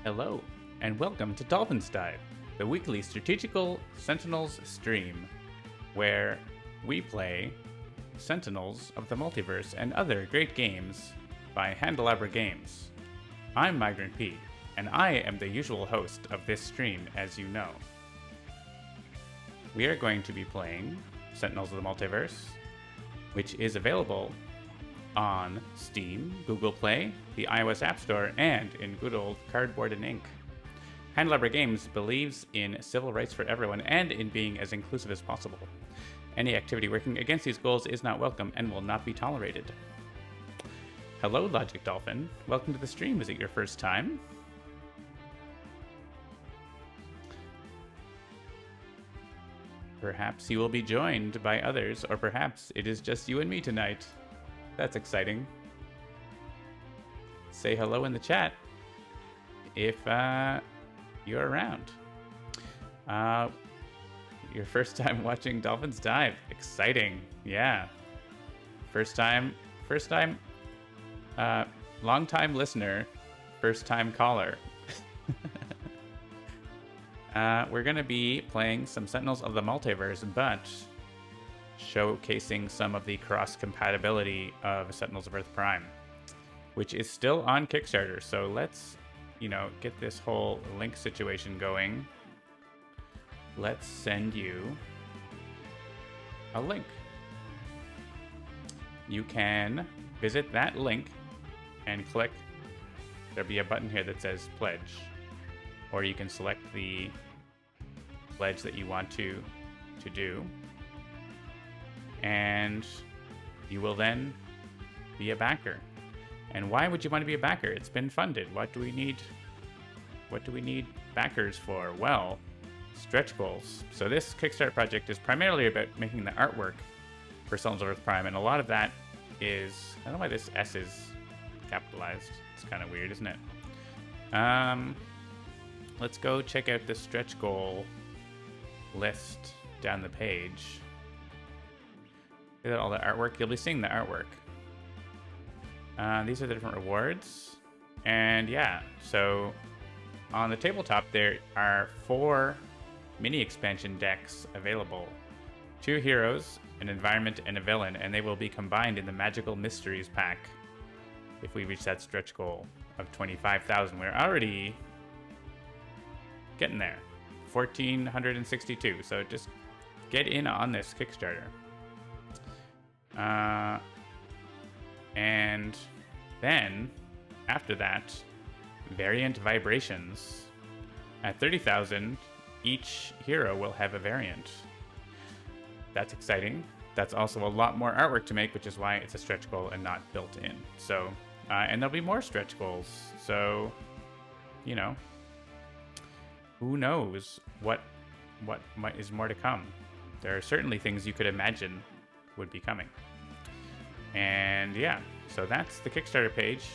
Hello, and welcome to Dolphin's Dive, the weekly strategical Sentinels stream, where we play Sentinels of the Multiverse and other great games by Handelabra Games. I'm MigrantP, and I am the usual host of this stream, as you know. We are going to be playing Sentinels of the Multiverse, which is available on Steam, Google Play, the iOS App Store, and in good old Cardboard and Ink. Handelabra Games believes in civil rights for everyone and in being as inclusive as possible. Any activity working against these goals is not welcome and will not be tolerated. Hello, Logic Dolphin. Welcome to the stream. Is it your first time? Perhaps you will be joined by others, or perhaps it is just you and me tonight. That's exciting. Say hello in the chat if you're around. Your first time watching Dolphins Dive. Exciting. Yeah. First time, long time listener, first time caller. We're going to be playing some Sentinels of the Multiverse, but showcasing some of the cross-compatibility of Sentinels of Earth Prime, which is still on Kickstarter. So let's, get this whole link situation going. Let's send you a link. You can visit that link and click. There'll be a button here that says pledge, or you can select the pledge that you want to do. And you will then be a backer. And why would you want to be a backer? It's been funded. What do we need backers for? Well, stretch goals. So this Kickstarter project is primarily about making the artwork for Sentinels of Earth Prime, and a lot of that is, I don't know why this S is capitalized. It's kind of weird, isn't it? Let's go check out the stretch goal list down the page. Look at all the artwork. You'll be seeing the artwork. These are the different rewards. And yeah, so on the tabletop, there are 4 mini expansion decks available. 2 heroes, an environment, and a villain, and they will be combined in the Magical Mysteries pack if we reach that stretch goal of 25,000. We're already getting there. 1,462. So just get in on this Kickstarter. And then after that, variant vibrations. At 30,000, each hero will have a variant. That's exciting. That's also a lot more artwork to make, which is why it's a stretch goal and not built in. So, and there'll be more stretch goals. So, who knows what is more to come. There are certainly things you could imagine would be coming. And yeah, so that's the Kickstarter page.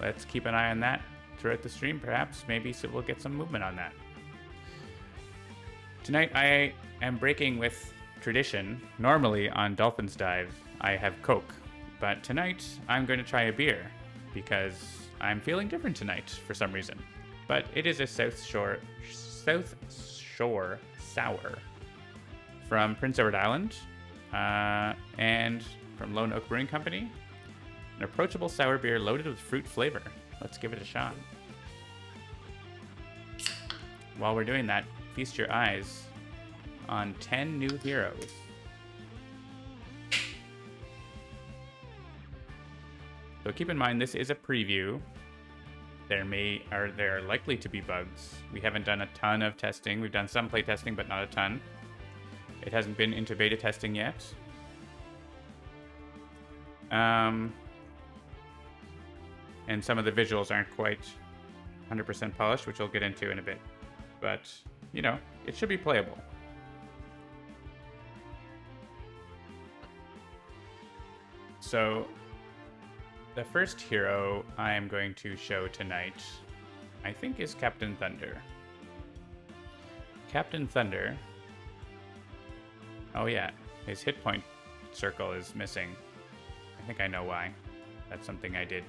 Let's keep an eye on that throughout the stream, perhaps. Maybe so we'll get some movement on that. Tonight I am breaking with tradition. Normally on Dolphins Dive, I have Coke. But tonight I'm going to try a beer because I'm feeling different tonight for some reason. But it is a South Shore Sour from Prince Edward Island. And from Lone Oak Brewing Company, an approachable sour beer loaded with fruit flavor. Let's give it a shot. While we're doing that, feast your eyes on 10 new heroes. So keep in mind, this is a preview. There are likely to be bugs. We haven't done a ton of testing. We've done some play testing, but not a ton. It hasn't been into beta testing yet. And some of the visuals aren't quite 100% polished, which we'll get into in a bit. But, it should be playable. So, the first hero I am going to show tonight, I think, is Captain Thunder. Captain Thunder. Oh yeah, his hit point circle is missing. I think I know why. That's something I did.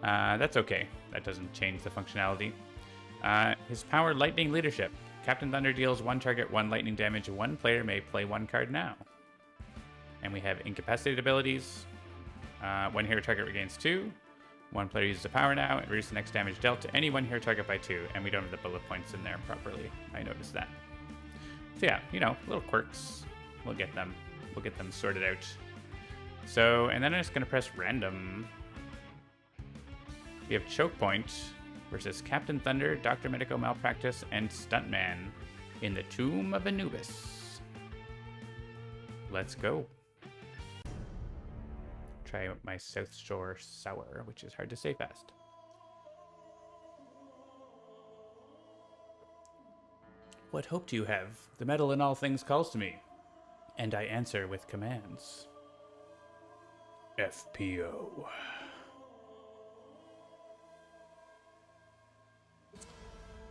That's okay. that doesn't change the functionality. His power, Lightning Leadership. Captain Thunder deals one target, one lightning damage. One player may play one card now. And we have incapacitated abilities. One hero target regains 2. One player uses a power now and reduces the next damage dealt to any one hero target by 2. And we don't have the bullet points in there properly. I noticed that. So yeah, you know, little quirks. We'll get them. We'll get them sorted out. So, and then I'm just going to press random. We have Choke Point versus Captain Thunder, Dr. Medico Malpractice, and Stuntman in the Tomb of Anubis. Let's go. Try my South Shore Sour, which is hard to say fast. What hope do you have? The metal in all things calls to me, and I answer with commands. FPO.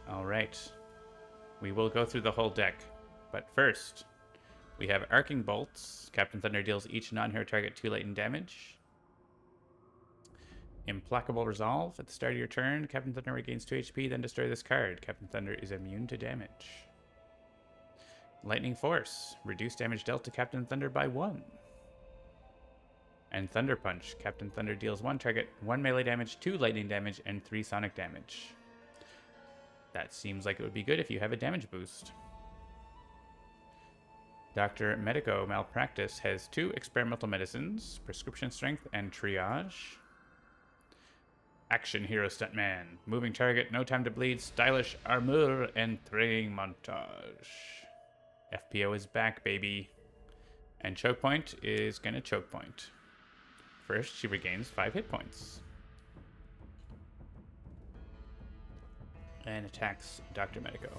All right. We will go through the whole deck, but first, we have Arcing Bolts. Captain Thunder deals each non-hero target 2 lightning damage. Implacable Resolve. At the start of your turn, Captain Thunder regains 2 HP, then destroy this card. Captain Thunder is immune to damage. Lightning Force. Reduce damage dealt to Captain Thunder by 1. And Thunder Punch. Captain Thunder deals 1 target, 1 melee damage, 2 lightning damage, and 3 sonic damage. That seems like it would be good if you have a damage boost. Dr. Medico Malpractice has 2 experimental medicines, Prescription Strength and Triage. Action Hero Stuntman. Moving target, no time to bleed, stylish armor, and training montage. FPO is back, baby. And Choke Point is gonna Choke Point. First, she regains 5 hit points. And attacks Dr. Medico.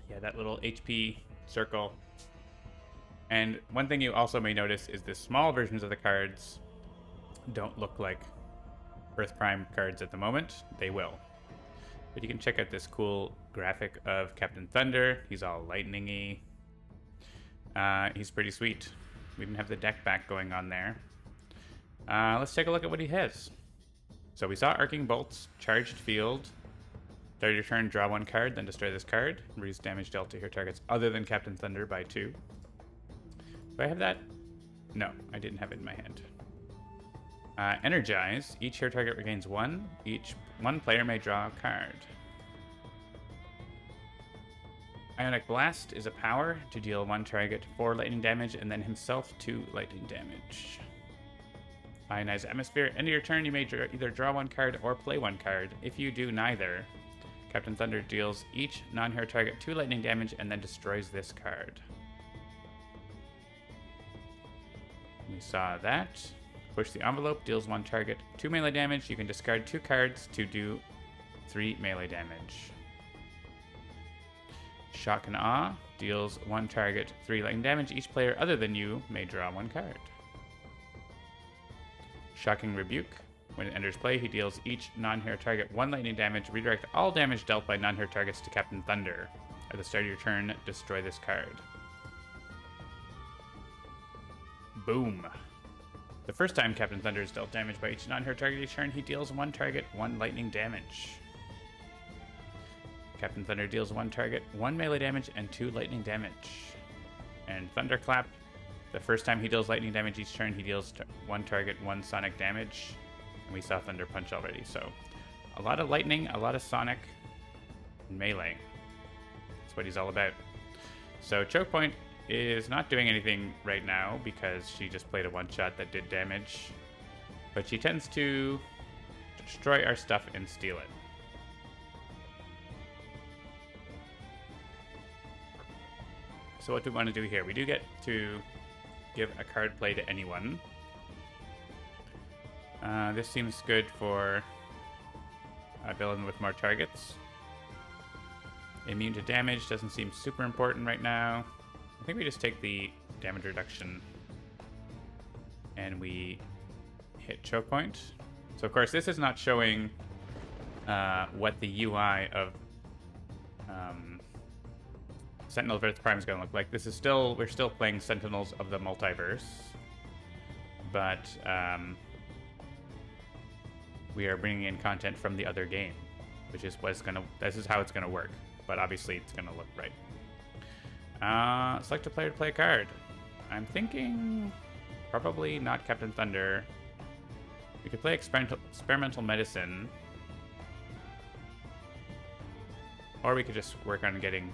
Yeah, that little HP circle. And one thing you also may notice is the small versions of the cards don't look like Earth Prime cards at the moment. They will. But you can check out this cool graphic of Captain Thunder. He's all lightning-y. He's pretty sweet. We didn't have the deck back going on there. Let's take a look at what he has. So we saw Arcing Bolts, Charged Field. Start your turn, draw 1 card, then destroy this card. Reduce damage dealt to your targets other than Captain Thunder by 2. Do I have that? No, I didn't have it in my hand. Energize. Each hero target regains 1. One player may draw a card. Ionic Blast is a power to deal 1 target 4 lightning damage and then himself 2 lightning damage. Ionized Atmosphere. End of your turn, you may either draw 1 card or play 1 card. If you do neither, Captain Thunder deals each non-hero target 2 lightning damage and then destroys this card. We saw that. Push the envelope, deals 1 target 2 melee damage. You can discard 2 cards to do 3 melee damage. Shock and Awe deals 1 target 3 lightning damage. Each player other than you may draw 1 card. Shocking Rebuke. When it enters play, he deals each non-hero target 1 lightning damage. Redirect all damage dealt by non-hero targets to Captain Thunder. At the start of your turn, destroy this card. Boom. The first time Captain Thunder is dealt damage by each non-hero target each turn, he deals 1 target 1 lightning damage. Captain Thunder deals 1 target 1 melee damage and 2 lightning damage. And Thunderclap. The first time he deals lightning damage each turn, he deals 1 target 1 sonic damage. And we saw Thunder Punch already, so a lot of lightning, a lot of sonic, and melee. That's what he's all about. So Choke Point is not doing anything right now because she just played a 1-shot that did damage. But she tends to destroy our stuff and steal it. So what do we want to do here? We do get to give a card play to anyone. This seems good for a villain with more targets. Immune to damage doesn't seem super important right now. I think we just take the damage reduction and we hit Choke Point. So of course this is not showing what the UI of Sentinels of Earth Prime is going to look like. This is still, we're still playing Sentinels of the Multiverse. but we are bringing in content from the other game, which is this is how it's gonna work. But obviously, it's gonna look right. Select a player to play a card. I'm thinking probably not Captain Thunder. We could play experimental medicine, or we could just work on getting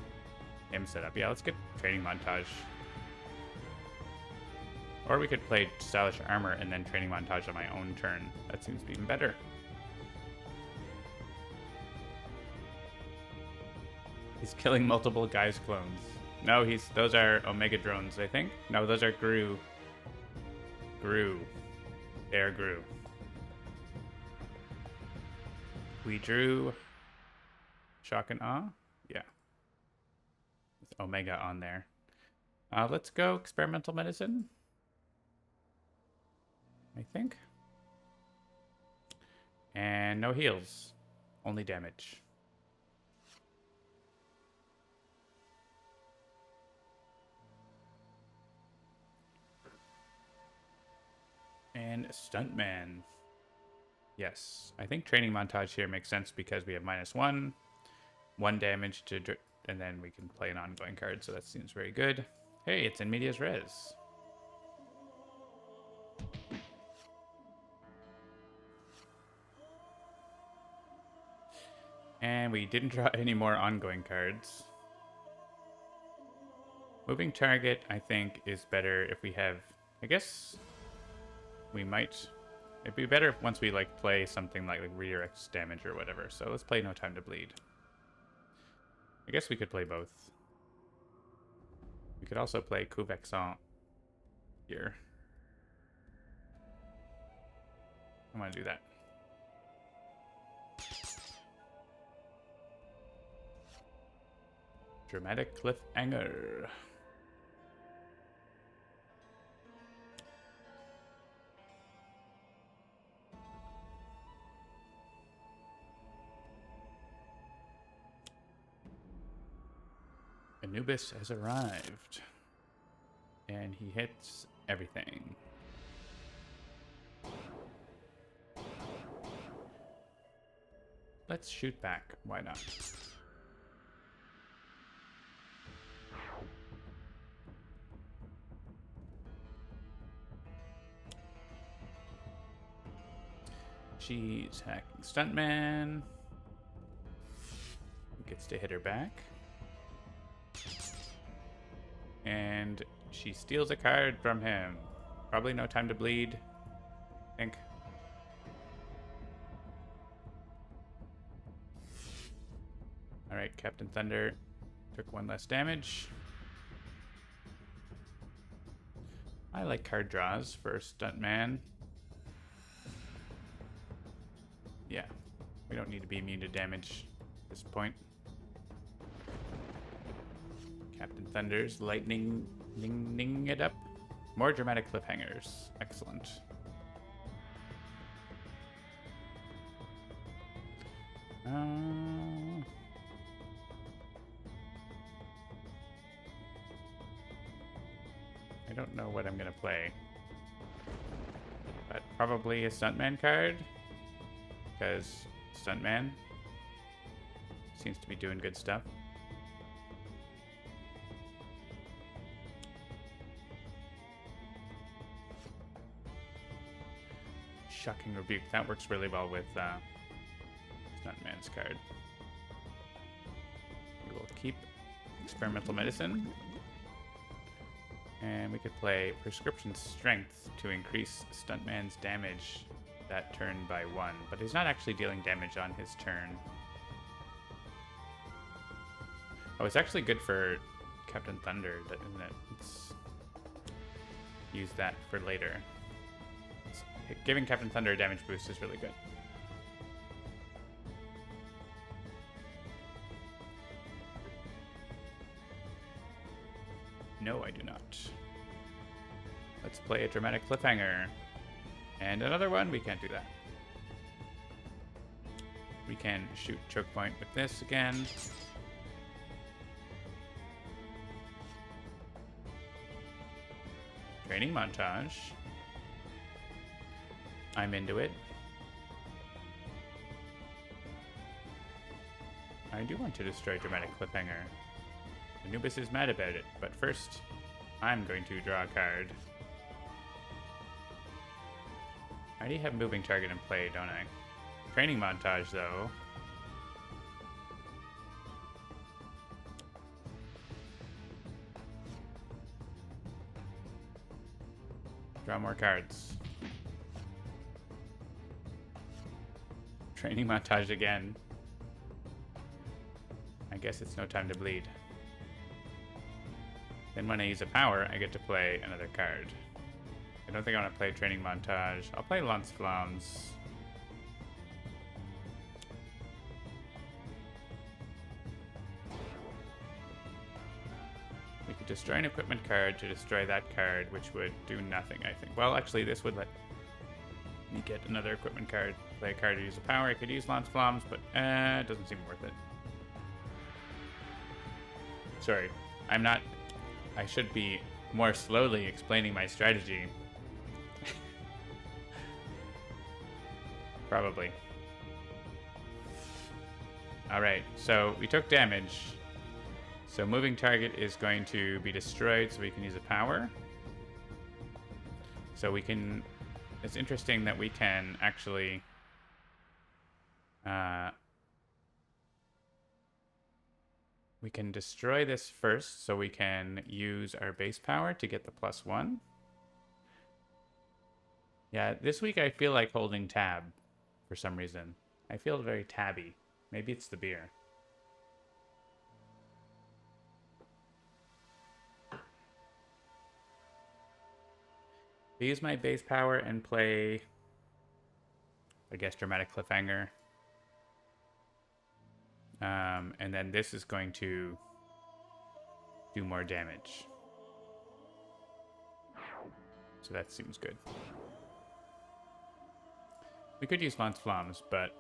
him set up. Yeah, let's get training montage. Or we could play stylish armor and then training montage on my own turn. That seems even better. He's killing multiple guys' clones. No, those are Omega drones, I think. No, those are Gru. They are Gru. We drew Shock and Awe. Yeah. With Omega on there. Let's go experimental medicine, I think. And no heals. Only damage. And Stuntman. Yes, I think training montage here makes sense because we have -1, 1 damage to, and then we can play an ongoing card, so that seems very good. Hey, it's in medias res. And we didn't draw any more ongoing cards. Moving target, I think, is better if we have, I guess we might. It'd be better once we like play something like redirects damage or whatever. So let's play No Time to Bleed. I guess we could play both. We could also play Coup Vexant here. I want to do that. Dramatic Cliffhanger. Anubis has arrived, and he hits everything. Let's shoot back. Why not? She's hacking Stuntman. Gets to hit her back. And she steals a card from him. Probably No Time to Bleed, I think. Alright, Captain Thunder took 1 less damage. I like card draws for Stuntman. Yeah, we don't need to be immune to damage at this point. Captain Thunder's lightning it up. More dramatic cliffhangers. Excellent. I don't know what I'm gonna play, but probably a Stuntman card, because Stuntman seems to be doing good stuff. Shocking Rebuke. That works really well with Stuntman's card. We will keep Experimental Medicine. And we could play Prescription Strength to increase Stuntman's damage that turn by 1. But he's not actually dealing damage on his turn. Oh, it's actually good for Captain Thunder, isn't it? Let's use that for later. Giving Captain Thunder a damage boost is really good. No, I do not. Let's play a dramatic cliffhanger. And another one? We can't do that. We can shoot choke point with this again. Training montage. I'm into it. I do want to destroy Dramatic Cliffhanger. Anubis is mad about it, but first, I'm going to draw a card. I already have moving target in play, don't I? Training montage, though. Draw more cards. Training montage again. I guess it's no time to bleed. Then when I use a power, I get to play another card. I don't think I want to play Training Montage. I'll play Lance Flams. We could destroy an equipment card to destroy that card, which would do nothing, I think. Well, actually, this would let me get another equipment card. Play a card to use a power. I could use Lance Flams, but it doesn't seem worth it. Sorry, I'm not... I should be more slowly explaining my strategy. Probably. Alright, so we took damage. So moving target is going to be destroyed so we can use a power. So we can... It's interesting that we can actually... we can destroy this first so we can use our base power to get the +1. Yeah, this week I feel like holding tab for some reason. I feel very tabby. Maybe it's the beer. I use my base power and play, I guess, Dramatic Cliffhanger. And then this is going to do more damage. So that seems good. We could use Lance Flams, but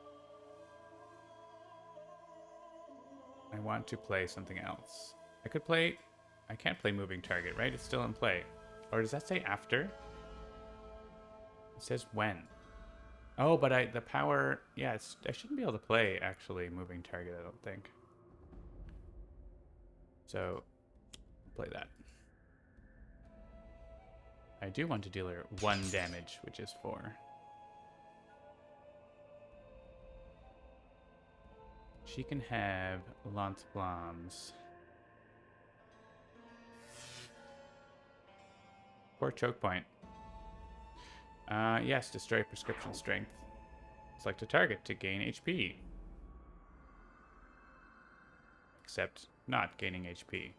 I want to play something else. I could play... I can't play Moving Target, right? It's still in play. Or does that say after? It says when. Oh, but the power... Yeah, I shouldn't be able to play, actually, Moving Target, I don't think. So, play that. I do want to deal her 1 damage, which is 4. She can have Lance Flams. Poor choke point. Yes, destroy prescription strength. Select a target to gain HP. Except not gaining HP.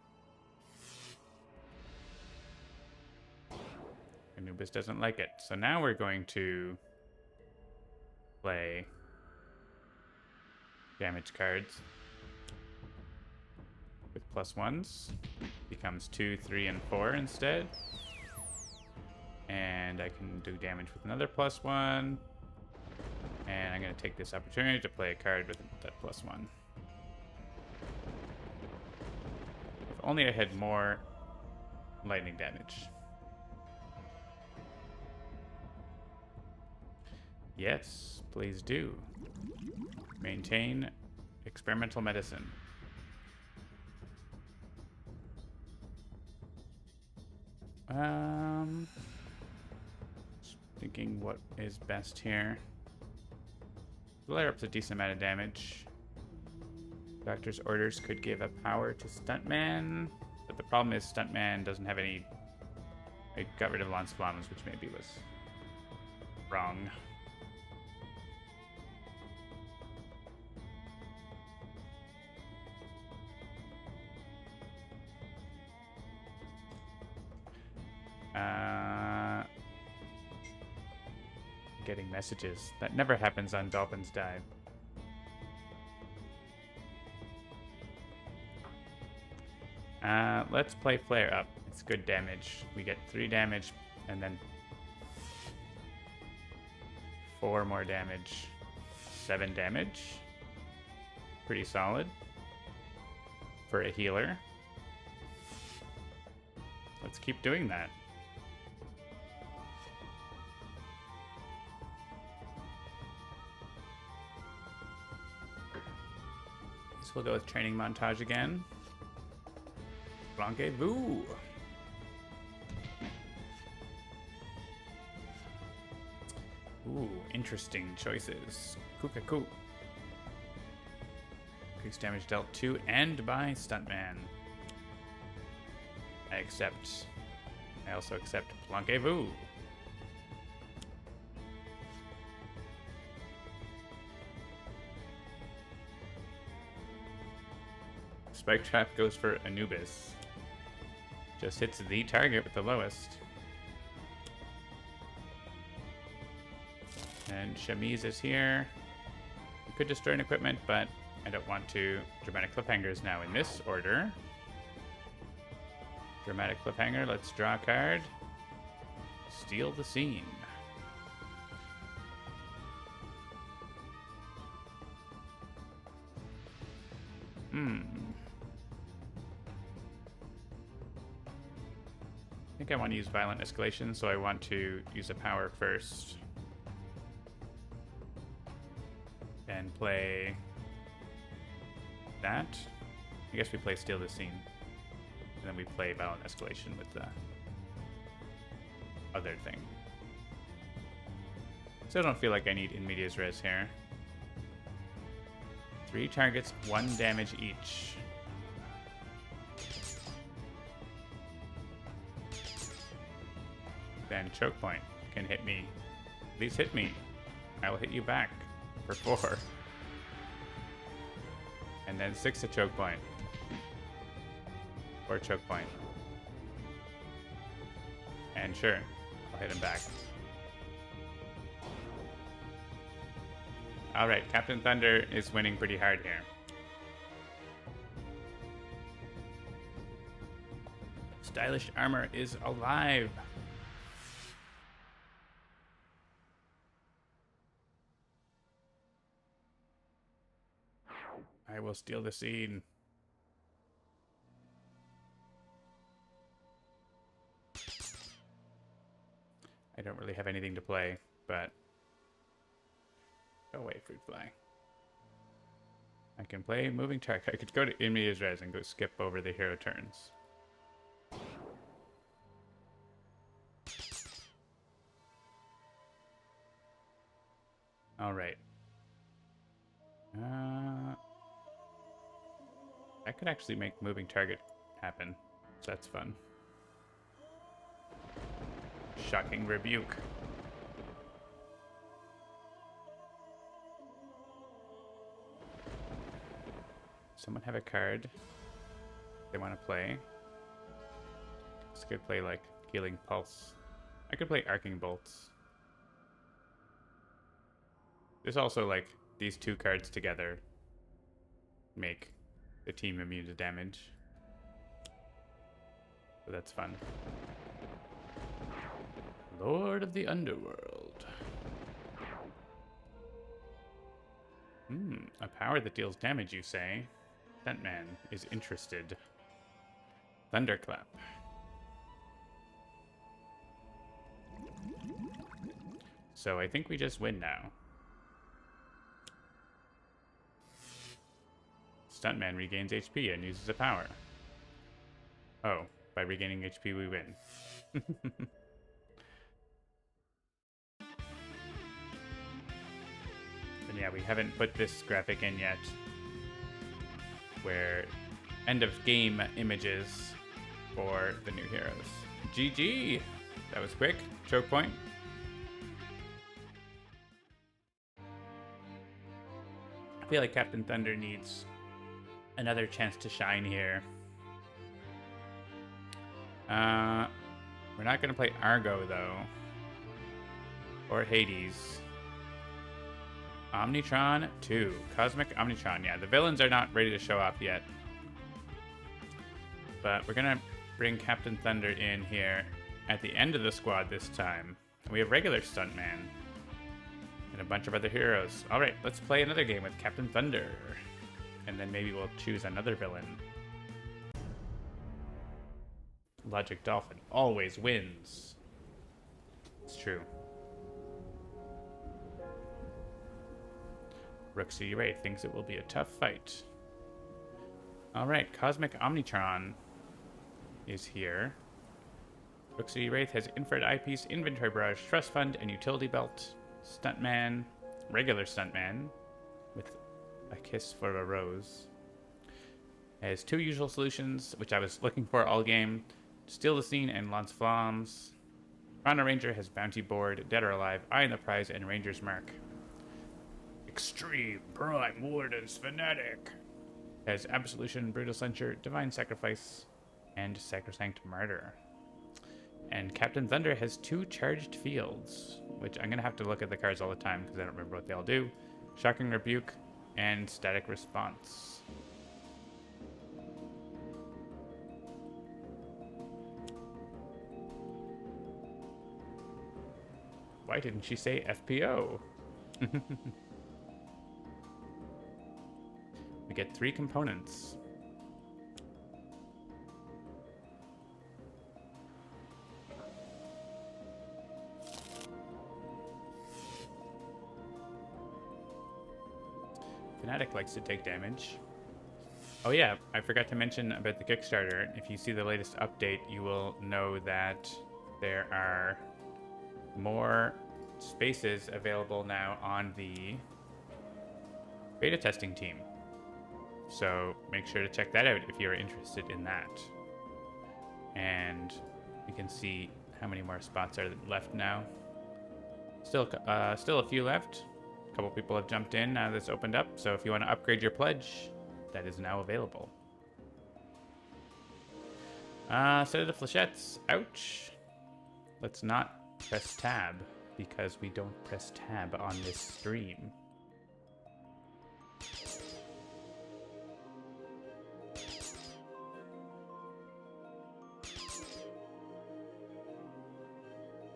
Anubis doesn't like it. So now we're going to play damage cards with +1s. Becomes 2, 3, and 4 instead. And I can do damage with another +1. And I'm going to take this opportunity to play a card with that +1. If only I had more lightning damage. Yes, please do. Maintain experimental medicine. Thinking what is best here. Flare up's a decent amount of damage. Doctor's orders could give a power to Stuntman, but the problem is Stuntman doesn't have any... I got rid of Lance Flams, which maybe was wrong. Getting messages. That never happens on Dolphin's Dive. Let's play Flare Up. It's good damage. We get 3 damage and then 4 more damage. 7 damage. Pretty solid for a healer. Let's keep doing that. So we'll go with training montage again. Rendezvous. Ooh, interesting choices. Kukaku. Increase damage dealt to and by Stuntman. I accept. I also accept Rendezvous. Spike Trap goes for Anubis. Just hits the target with the lowest. And Shamiz is here. We could destroy an equipment, but I don't want to. Dramatic Cliffhanger is now in this order. Dramatic Cliffhanger, let's draw a card. Steal the scene. I think I want to use Violent Escalation, so I want to use a power first. And play that. I guess we play Steal the Scene. And then we play Violent Escalation with the other thing. So I don't feel like I need In Medias Res here. 3 targets, 1 damage each. Then Choke Point can hit me. Please hit me. I will hit you back for 4. And then 6 to Choke Point. Or Choke Point. And sure, I'll hit him back. Alright, Captain Thunder is winning pretty hard here. Stylish Armor is alive. I will steal the scene. I don't really have anything to play, but... Go away, Fruit Fly. I can play Moving Target. I could go to In Medias Res and go skip over the hero turns. Alright. I could actually make Moving Target happen. So that's fun. Shocking Rebuke. Someone have a card they want to play. This could play like Healing Pulse. I could play Arcing Bolts. There's also like these 2 cards together make the team immune to damage. So that's fun. Lord of the Underworld. A power that deals damage, you say? Stuntman is interested. Thunderclap. So I think we just win now. Stuntman regains HP and uses a power. Oh, by regaining HP we win. But yeah, we haven't put this graphic in yet. Where end of game images for the new heroes. GG! That was quick. Choke Point. I feel like Captain Thunder needs another chance to shine here. We're not going to play Argo, though. Or Hades. Omnitron 2. Cosmic Omnitron. Yeah, the villains are not ready to show up yet. But we're going to bring Captain Thunder in here at the end of the squad this time. And we have regular Stuntman. And a bunch of other heroes. Alright, let's play another game with Captain Thunder. And then maybe we'll choose another villain. Logic Dolphin always wins. It's true. Rook City Ray thinks it will be a tough fight. Alright, Cosmic Omnitron is here. Rook City Wraith has Infrared Eyepiece, Inventory Barrage, Trust Fund, and Utility Belt. Stuntman, regular Stuntman, with a kiss for a rose. Has 2 usual solutions, which I was looking for all game. Steal the Scene and Lance Flames. Chrono Ranger has Bounty Board, Dead or Alive, Eye on the Prize, and Ranger's Mark. Extreme Prime Warden's Fanatic has Absolution, Brutal Censure, Divine Sacrifice, and Sacrosanct Martyr. And Captain Thunder has 2 charged fields, which I'm going to have to look at the cards all the time because I don't remember what they all do. Shocking Rebuke and Static Response. Why didn't she say FPO? We get 3 components. Fnatic likes to take damage. Oh yeah, I forgot to mention about the Kickstarter. If you see the latest update, you will know that there are more spaces available now on the beta testing team. So make sure to check that out if you're interested in that. And you can see how many more spots are left now. Still a few left. A couple people have jumped in now that's opened up. So if you want to upgrade your pledge, that is now available. Set of the Flechettes. Ouch. Let's not press tab because we don't press tab on this stream.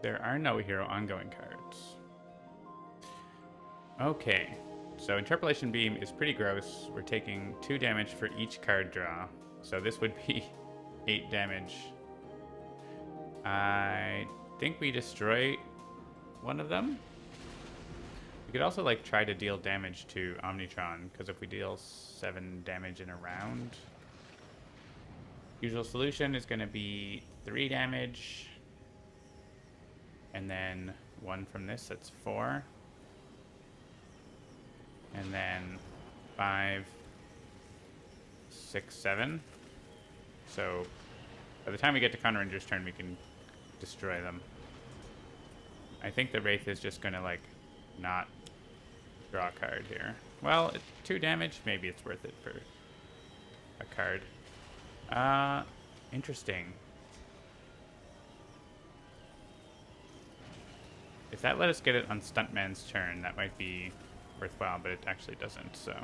There are no hero ongoing cards. Okay, so Interpolation Beam is pretty gross. We're taking 2 damage for each card draw. So this would be 8 damage. I think we destroy one of them. We could also like try to deal damage to Omnitron, because if we deal 7 damage in a round, usual solution is going to be 3 damage. And then 1 from this, that's 4. And then 5, 6, 7. So by the time we get to Chrono Ranger's turn, we can destroy them. I think the Wraith is just going to, like, not draw a card here. Well, 2 damage, maybe it's worth it for a card. Interesting. If that let us get it on Stuntman's turn, that might be worthwhile, but it actually doesn't, so.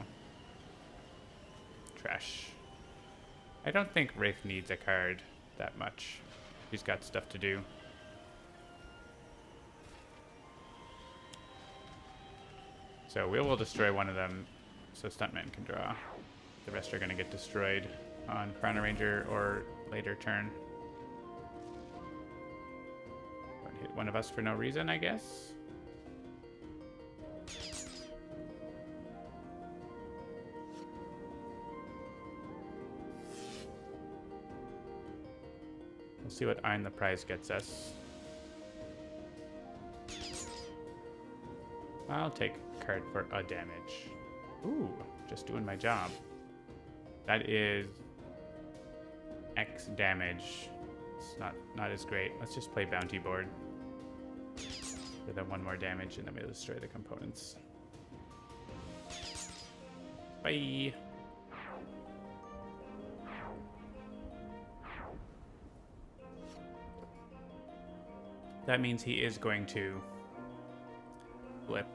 Trash. I don't think Wraith needs a card that much. He's got stuff to do. So we will destroy one of them so Stuntman can draw. The rest are going to get destroyed on Chrono Ranger or later turn. Hit one of us for no reason, I guess. We'll see what Eye on the Prize gets us. I'll take a card for a damage. Ooh, just doing my job. That is X damage. It's not as great. Let's just play Bounty Board. For the 1 more damage, and then we'll destroy the components. Bye! That means he is going to flip.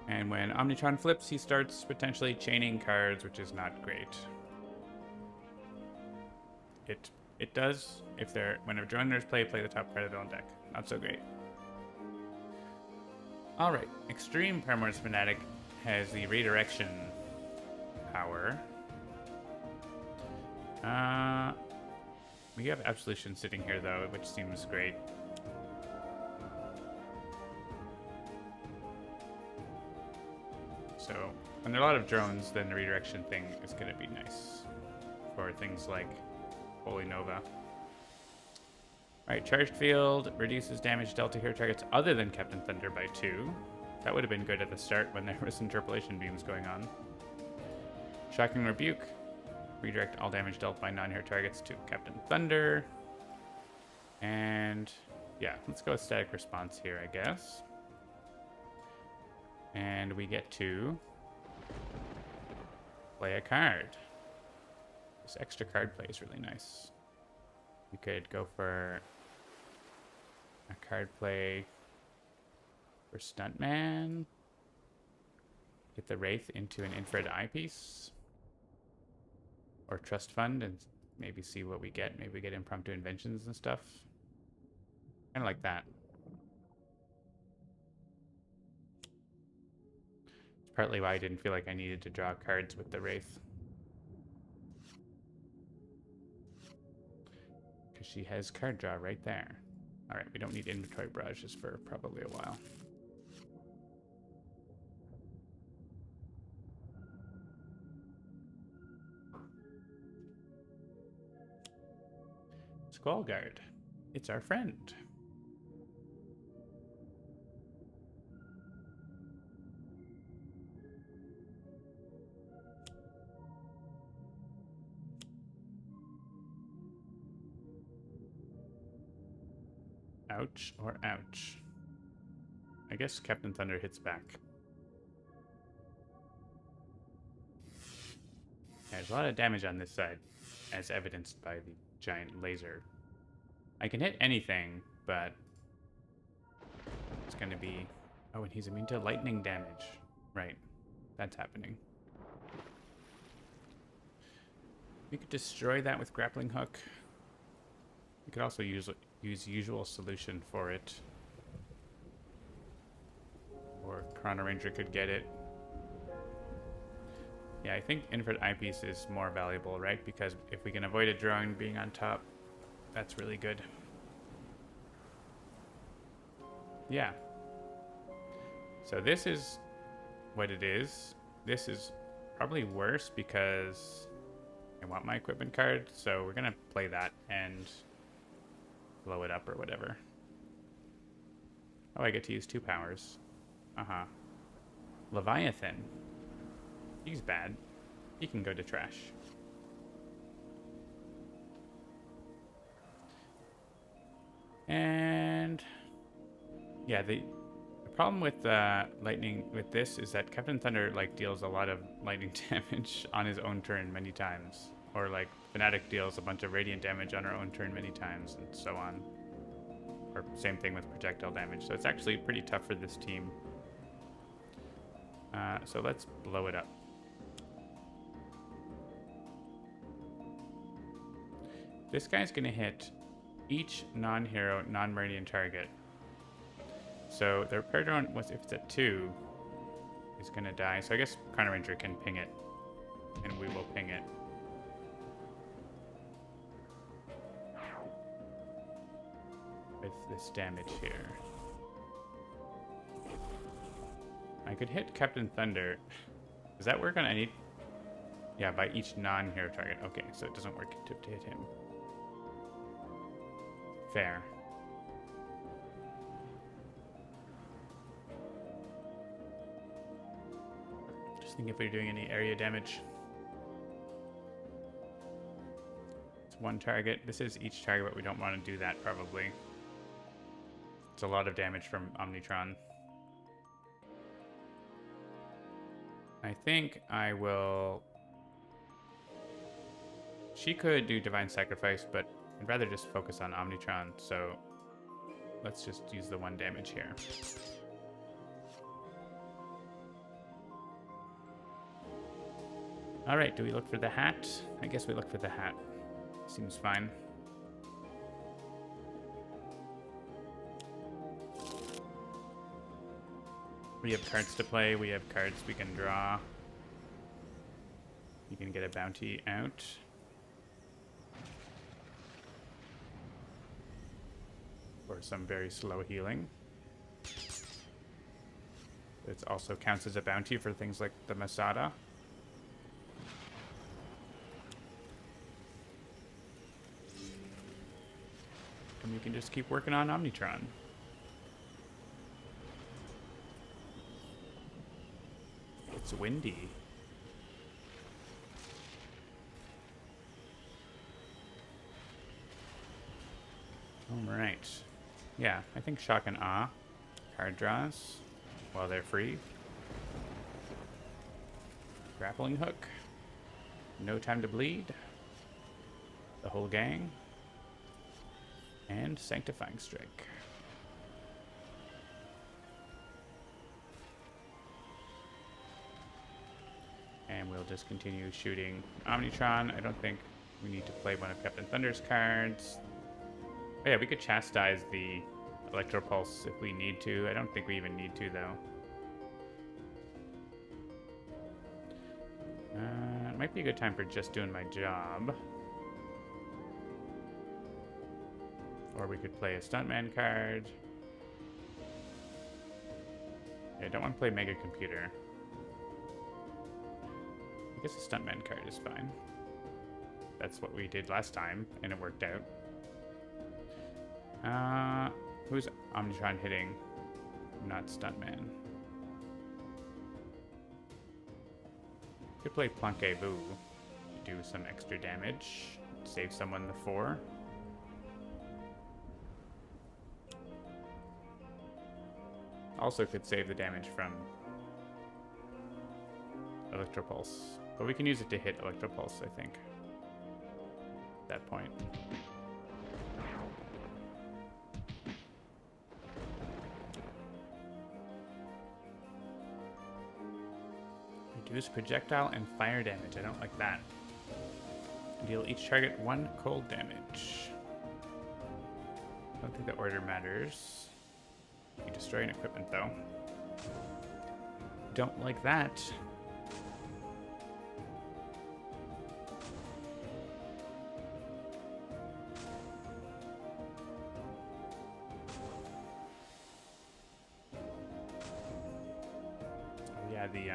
And when Omnitron flips, he starts potentially chaining cards, which is not great. It does if they're whenever joiners play the top card of their own deck. Not so great. Alright, Extreme Primordial Fanatic has the redirection power. We have Absolution sitting here though, which seems great. So when there are a lot of drones, then the redirection thing is going to be nice for things like Holy Nova. Alright, charged field reduces damage dealt to hero targets other than Captain Thunder by 2. That would have been good at the start when there was interpolation beams going on. Shocking Rebuke. Redirect all damage dealt by non-hero targets to Captain Thunder. And yeah, let's go with static response here, I guess. And we get to play a card. This extra card play is really nice. We could go for a card play for Stuntman. Get the Wraith into an infrared eyepiece. Or Trust Fund and maybe see what we get. Maybe we get impromptu inventions and stuff. Kind of like that. It's partly why I didn't feel like I needed to draw cards with the Wraith. Because she has card draw right there. Alright, we don't need inventory barrages for probably a while. Squall Guard. It's our friend. Ouch or ouch. I guess Captain Thunder hits back. There's a lot of damage on this side, as evidenced by the giant laser. I can hit anything, but it's going to be... Oh, and he's immune to lightning damage. Right. That's happening. We could destroy that with Grappling Hook. We could also use Usual Solution for it. Or Chrono Ranger could get it. Yeah, I think Infrared Eyepiece is more valuable, right? Because if we can avoid a drone being on top, that's really good. Yeah. So this is what it is. This is probably worse because I want my equipment card, so we're gonna play that and blow it up or whatever. Oh, I get to use 2 powers. Uh-huh. Leviathan. He's bad. He can go to trash. And yeah, the problem with lightning with this is that Captain Thunder like deals a lot of lightning damage on his own turn many times, or like Fnatic deals a bunch of radiant damage on her own turn many times, and so on. Or same thing with projectile damage. So it's actually pretty tough for this team. So let's blow it up. This guy's gonna hit each non-hero, non-meridian target. So the repair drone, if it's at 2, is gonna die. So I guess Chrono Ranger can ping it, and we will ping it. With this damage here. I could hit Captain Thunder. Does that work on any... Yeah, by each non-hero target. Okay, so it doesn't work to hit him. Fair. Just thinking if we're doing any area damage. It's 1 target. This is each target, but we don't want to do that probably. It's a lot of damage from Omnitron. I think I will... She could do Divine Sacrifice, but I'd rather just focus on Omnitron, so let's just use the 1 damage here. Alright, do we look for the hat? I guess we look for the hat. Seems fine. We have cards to play, we have cards we can draw. You can get a bounty out. For some very slow healing. It also counts as a bounty for things like the Masada. And we can just keep working on Omnitron. It's windy. Alright. Yeah, I think Shock and Awe. Card draws while they're free. Grappling Hook. No Time to Bleed. The Whole Gang. And Sanctifying Strike. And we'll just continue shooting Omnitron. I don't think we need to play one of Captain Thunder's cards. Oh yeah, we could chastise the Electropulse if we need to. I don't think we even need to, though. It might be a good time for just doing my job. Or we could play a Stuntman card. Yeah, I don't want to play Mega Computer. I guess a Stuntman card is fine. That's what we did last time, and it worked out. Who's Omnitron hitting? Not Stuntman. Could play Planquez-Vous to do some extra damage. Save someone the 4. Also could save the damage from Electropulse. But we can use it to hit Electropulse, I think. At that point. Reduce projectile and fire damage. I don't like that. Deal each target 1 cold damage. I don't think the order matters. You destroy an equipment, though. Don't like that. Oh, yeah, the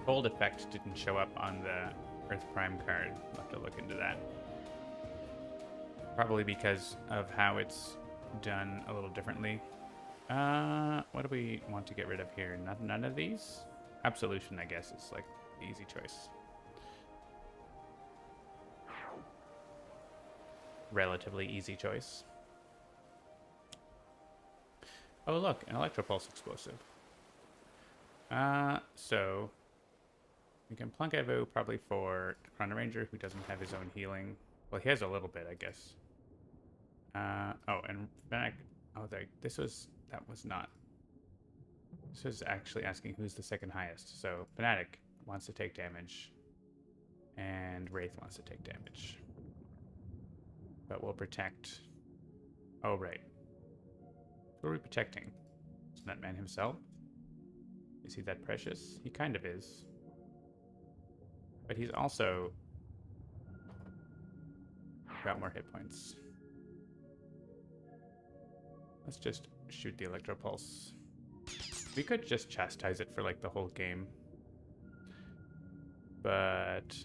cold effect didn't show up on the Earth Prime card. I'll have to look into that. Probably because of how it's done a little differently. What do we want to get rid of here? None of these? Absolution, I guess, is like the easy choice. Relatively easy choice. Oh, look, an Electropulse explosive. So we can Planquez-Vous probably for Chrono Ranger, who doesn't have his own healing. Well, he has a little bit, I guess. Oh, and Fennec. Oh, this was actually asking who's the second highest. So Fnatic wants to take damage, and Wraith wants to take damage. But we'll protect. Oh, right. Who are we protecting? Isn't that man himself? Is he that precious? He kind of is. But he's also got more hit points. Let's just shoot the Electropulse. We could just chastise it for like the whole game. But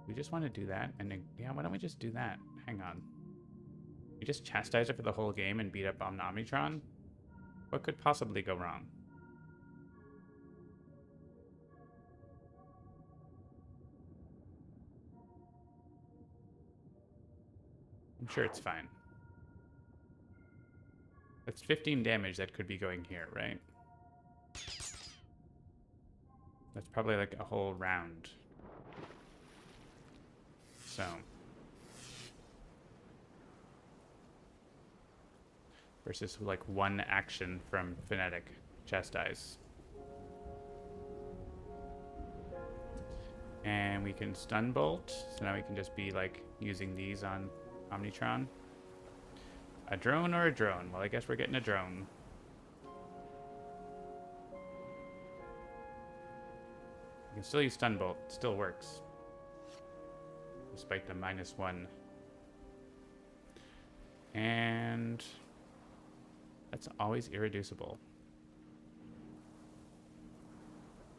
we just want to do that. And then, yeah, why don't we just do that? Hang on. We just chastise it for the whole game and beat up Omnitron? What could possibly go wrong? I'm sure it's fine. That's 15 damage that could be going here, right? That's probably like a whole round. So. Versus like one action from Fnatic Chastise. And we can Stun Bolt. So now we can just be like using these on Omnitron. A drone or a drone? Well, I guess we're getting a drone. You can still use Stun Bolt. It still works. Despite the -1. And That's always irreducible.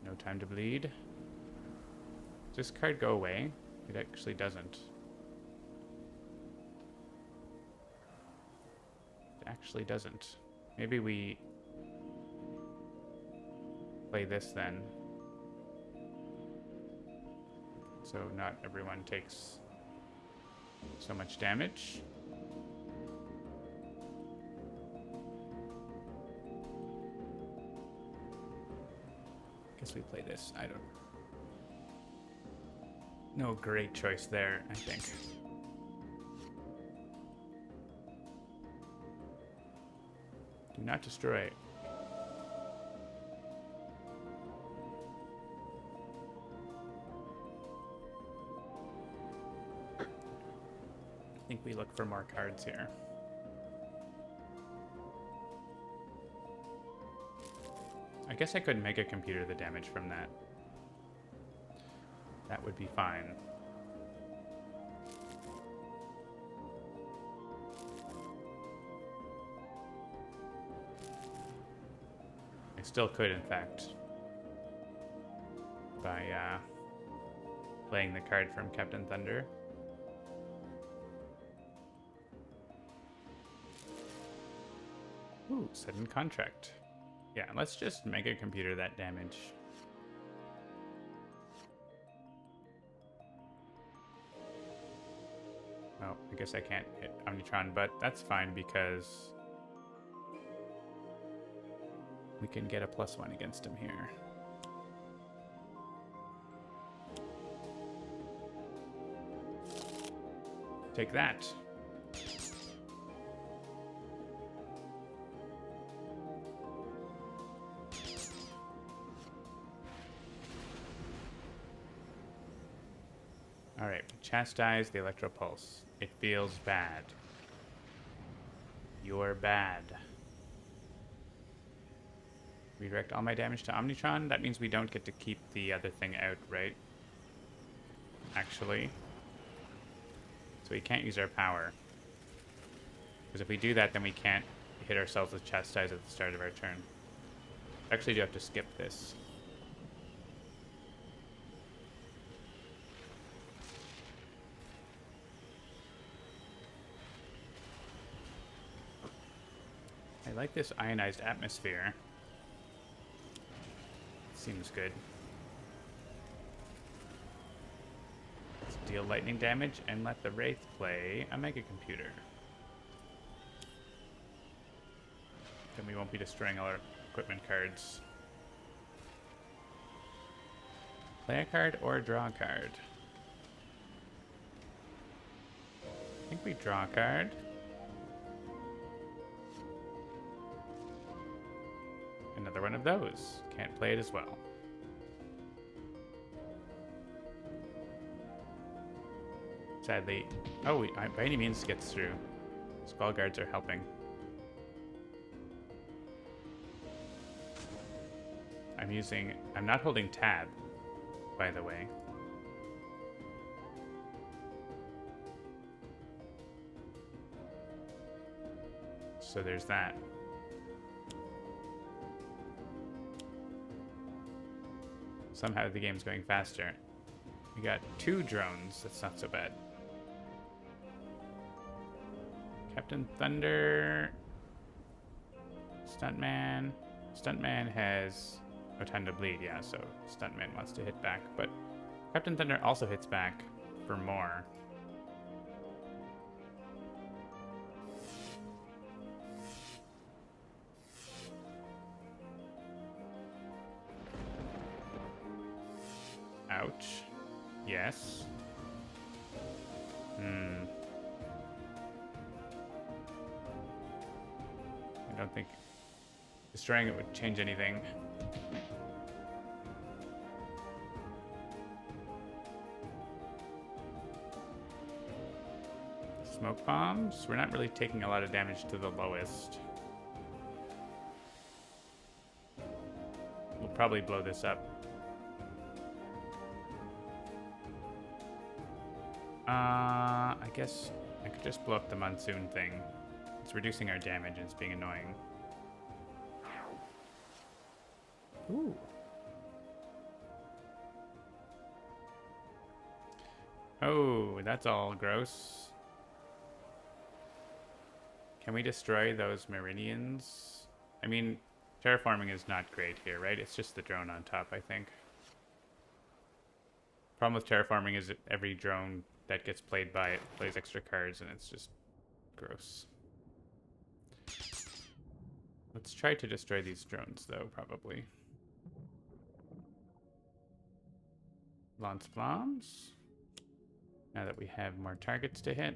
No time to bleed. Does this card go away? It actually doesn't. It actually doesn't. Maybe we play this then. So not everyone takes so much damage. Guess we play this. I don't. No great choice there, I think. Do not destroy. I think we look for more cards here. I guess I could Mega Computer the damage from that. That would be fine. I still could, in fact, by playing the card from Captain Thunder. Ooh, sudden contract. Yeah, let's just Mega Computer that damage. Oh, I guess I can't hit Omnitron, but that's fine because we can get a +1 against him here. Take that. Alright, chastise the Electro Pulse. It feels bad. You're bad. Redirect all my damage to Omnitron? That means we don't get to keep the other thing out, right? Actually. So we can't use our power. Because if we do that, then we can't hit ourselves with chastise at the start of our turn. Actually, do have to skip this. I like this ionized atmosphere. Seems good. Let's deal lightning damage and let the Wraith play a Mega Computer. Then we won't be destroying all our equipment cards. Play a card or draw a card? I think we draw a card. Another one of those. Can't play it as well. Sadly. Oh, by any means gets through. Skull guards are helping. I'm not holding tab, by the way. So there's that. Somehow the game's going faster. We got 2 drones. That's not so bad. Captain Thunder. Stuntman. Stuntman has no time to bleed, yeah, so Stuntman wants to hit back. But Captain Thunder also hits back for more. Ouch. Yes. I don't think destroying it would change anything. Smoke bombs? We're not really taking a lot of damage to the lowest. We'll probably blow this up. I guess I could just blow up the monsoon thing. It's reducing our damage and it's being annoying. Ooh. Oh, that's all gross. Can we destroy those meridians? I mean, terraforming is not great here, right? It's just the drone on top, I think. Problem with terraforming is that every drone that gets played by it plays extra cards, and it's just gross. Let's try to destroy these drones, though, probably. Lance bombs. Now that we have more targets to hit.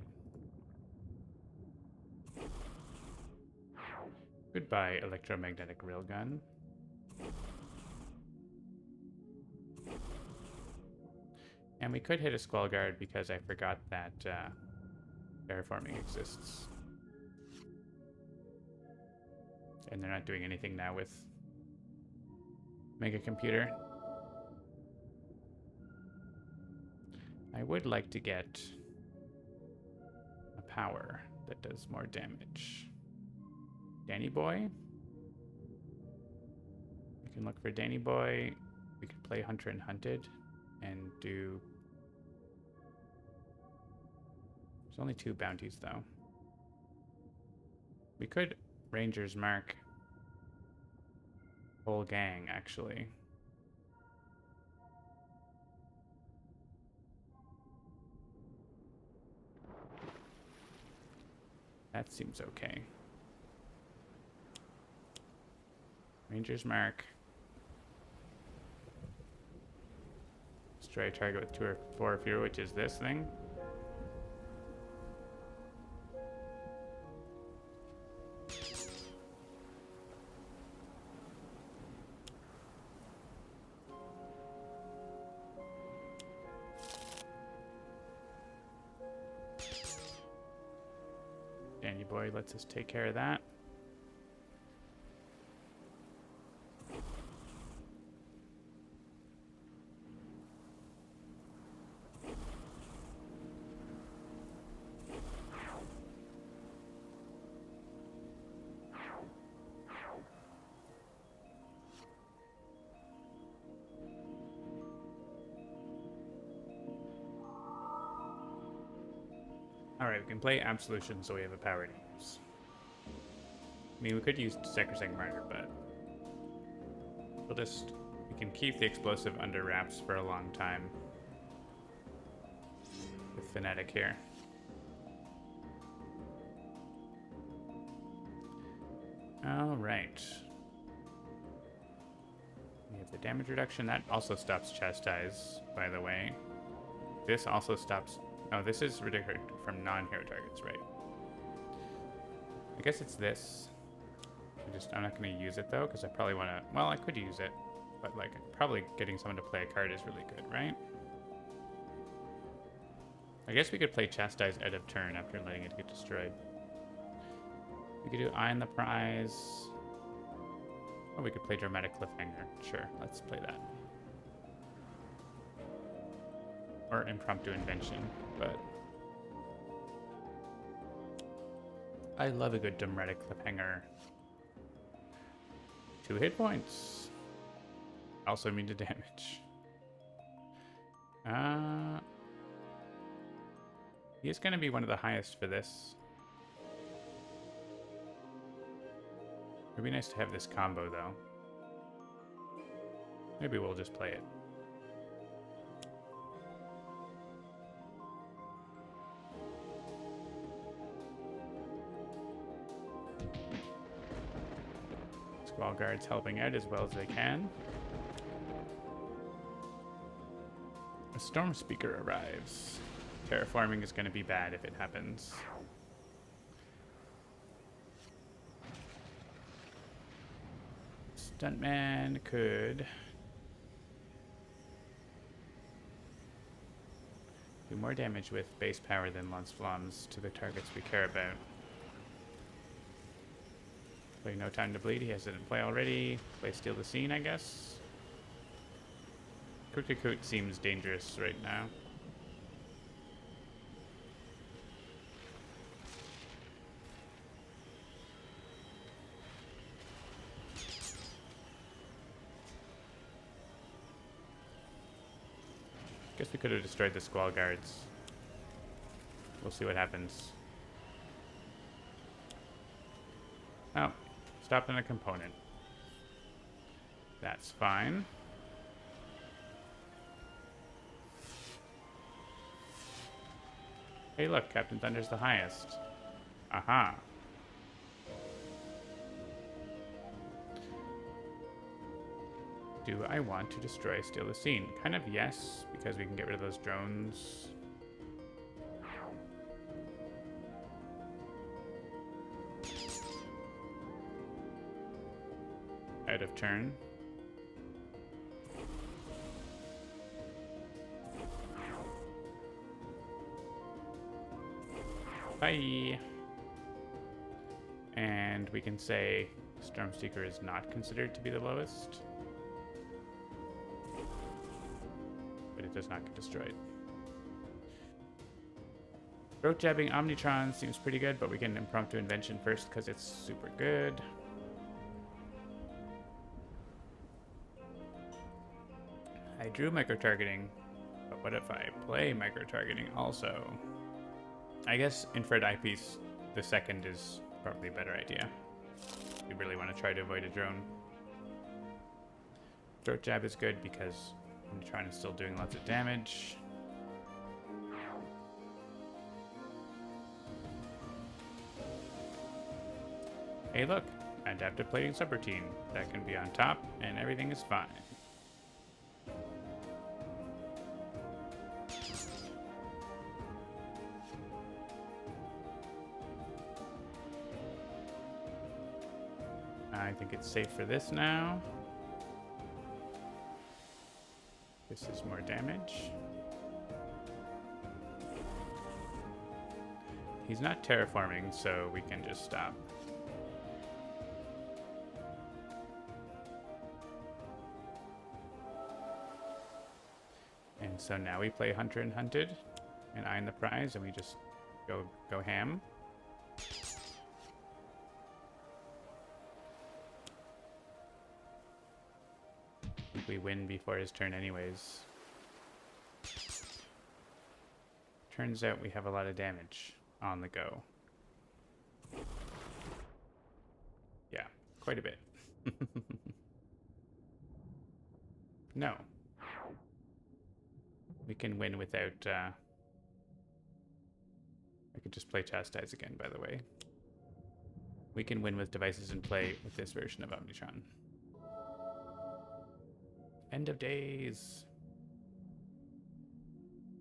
Goodbye, electromagnetic railgun. And we could hit a Squall Guard because I forgot that terraforming exists. And they're not doing anything now with Mega Computer. I would like to get a power that does more damage. Danny Boy. We can look for Danny Boy. We could play Hunter and Hunted and do... There's only 2 bounties, though. We could Ranger's Mark whole gang, actually. That seems okay. Ranger's Mark. Destroy a target with 2 or 4 or fewer, which is this thing. Danny Boy lets us take care of that. Alright, we can play Absolution so we have a power to use. I mean, we could use Sacrosanct Martyr, but we can keep the explosive under wraps for a long time with Fnatic here. Alright. We have the damage reduction. That also stops Chastise, by the way. This also stops... Oh, this is ridiculous from non-hero targets, right? I guess it's this. I'm not going to use it, though, because I probably want to... Well, I could use it, but, like, probably getting someone to play a card is really good, right? I guess we could play Chastise out of turn after letting it get destroyed. We could do Eye on the Prize. Oh, we could play Dramatic Cliffhanger. Sure, let's play that. Or Impromptu Invention, but... I love a good Dramatic Cliffhanger. 2 hit points. Also immune to damage. He's going to be one of the highest for this. It'd be nice to have this combo, though. Maybe we'll just play it. Squall Guards helping out as well as they can. A Storm Speaker arrives. Terraforming is going to be bad if it happens. Stuntman could do more damage with base power than Lance Flames to the targets we care about. Play No Time to Bleed. He has it in play already. Play Steal the Scene, I guess. Kukukut seems dangerous right now. Guess we could have destroyed the Squall Guards. We'll see what happens. Oh, stopped on a component. That's fine. Hey look, Captain Thunder's the highest. Aha. Do I want to destroy Steal the Scene? Kind of yes, because we can get rid of those drones. Out of turn. Bye. And we can say Stormseeker is not considered to be the lowest. But it does not get destroyed. Throat jabbing Omnitron seems pretty good, but we can impromptu invention first because it's super good. I drew micro-targeting, but what if I play micro-targeting also? I guess Infrared Eyepiece, the second, is probably a better idea. We really want to try to avoid a drone. Throat jab is good because Omnitron is still doing lots of damage. Hey look, adaptive plating subroutine. That can be on top and everything is fine. I think it's safe for this now. This is more damage. He's not terraforming, so we can just stop. And so now we play Hunter and Hunted and Eye on the Prize, and we just go ham. We win before his turn anyways. Turns out we have a lot of damage on the go. Yeah, quite a bit. No. We can win without... I could just play Chastise again, by the way. We can win with devices in play with this version of Omnitron. End of days.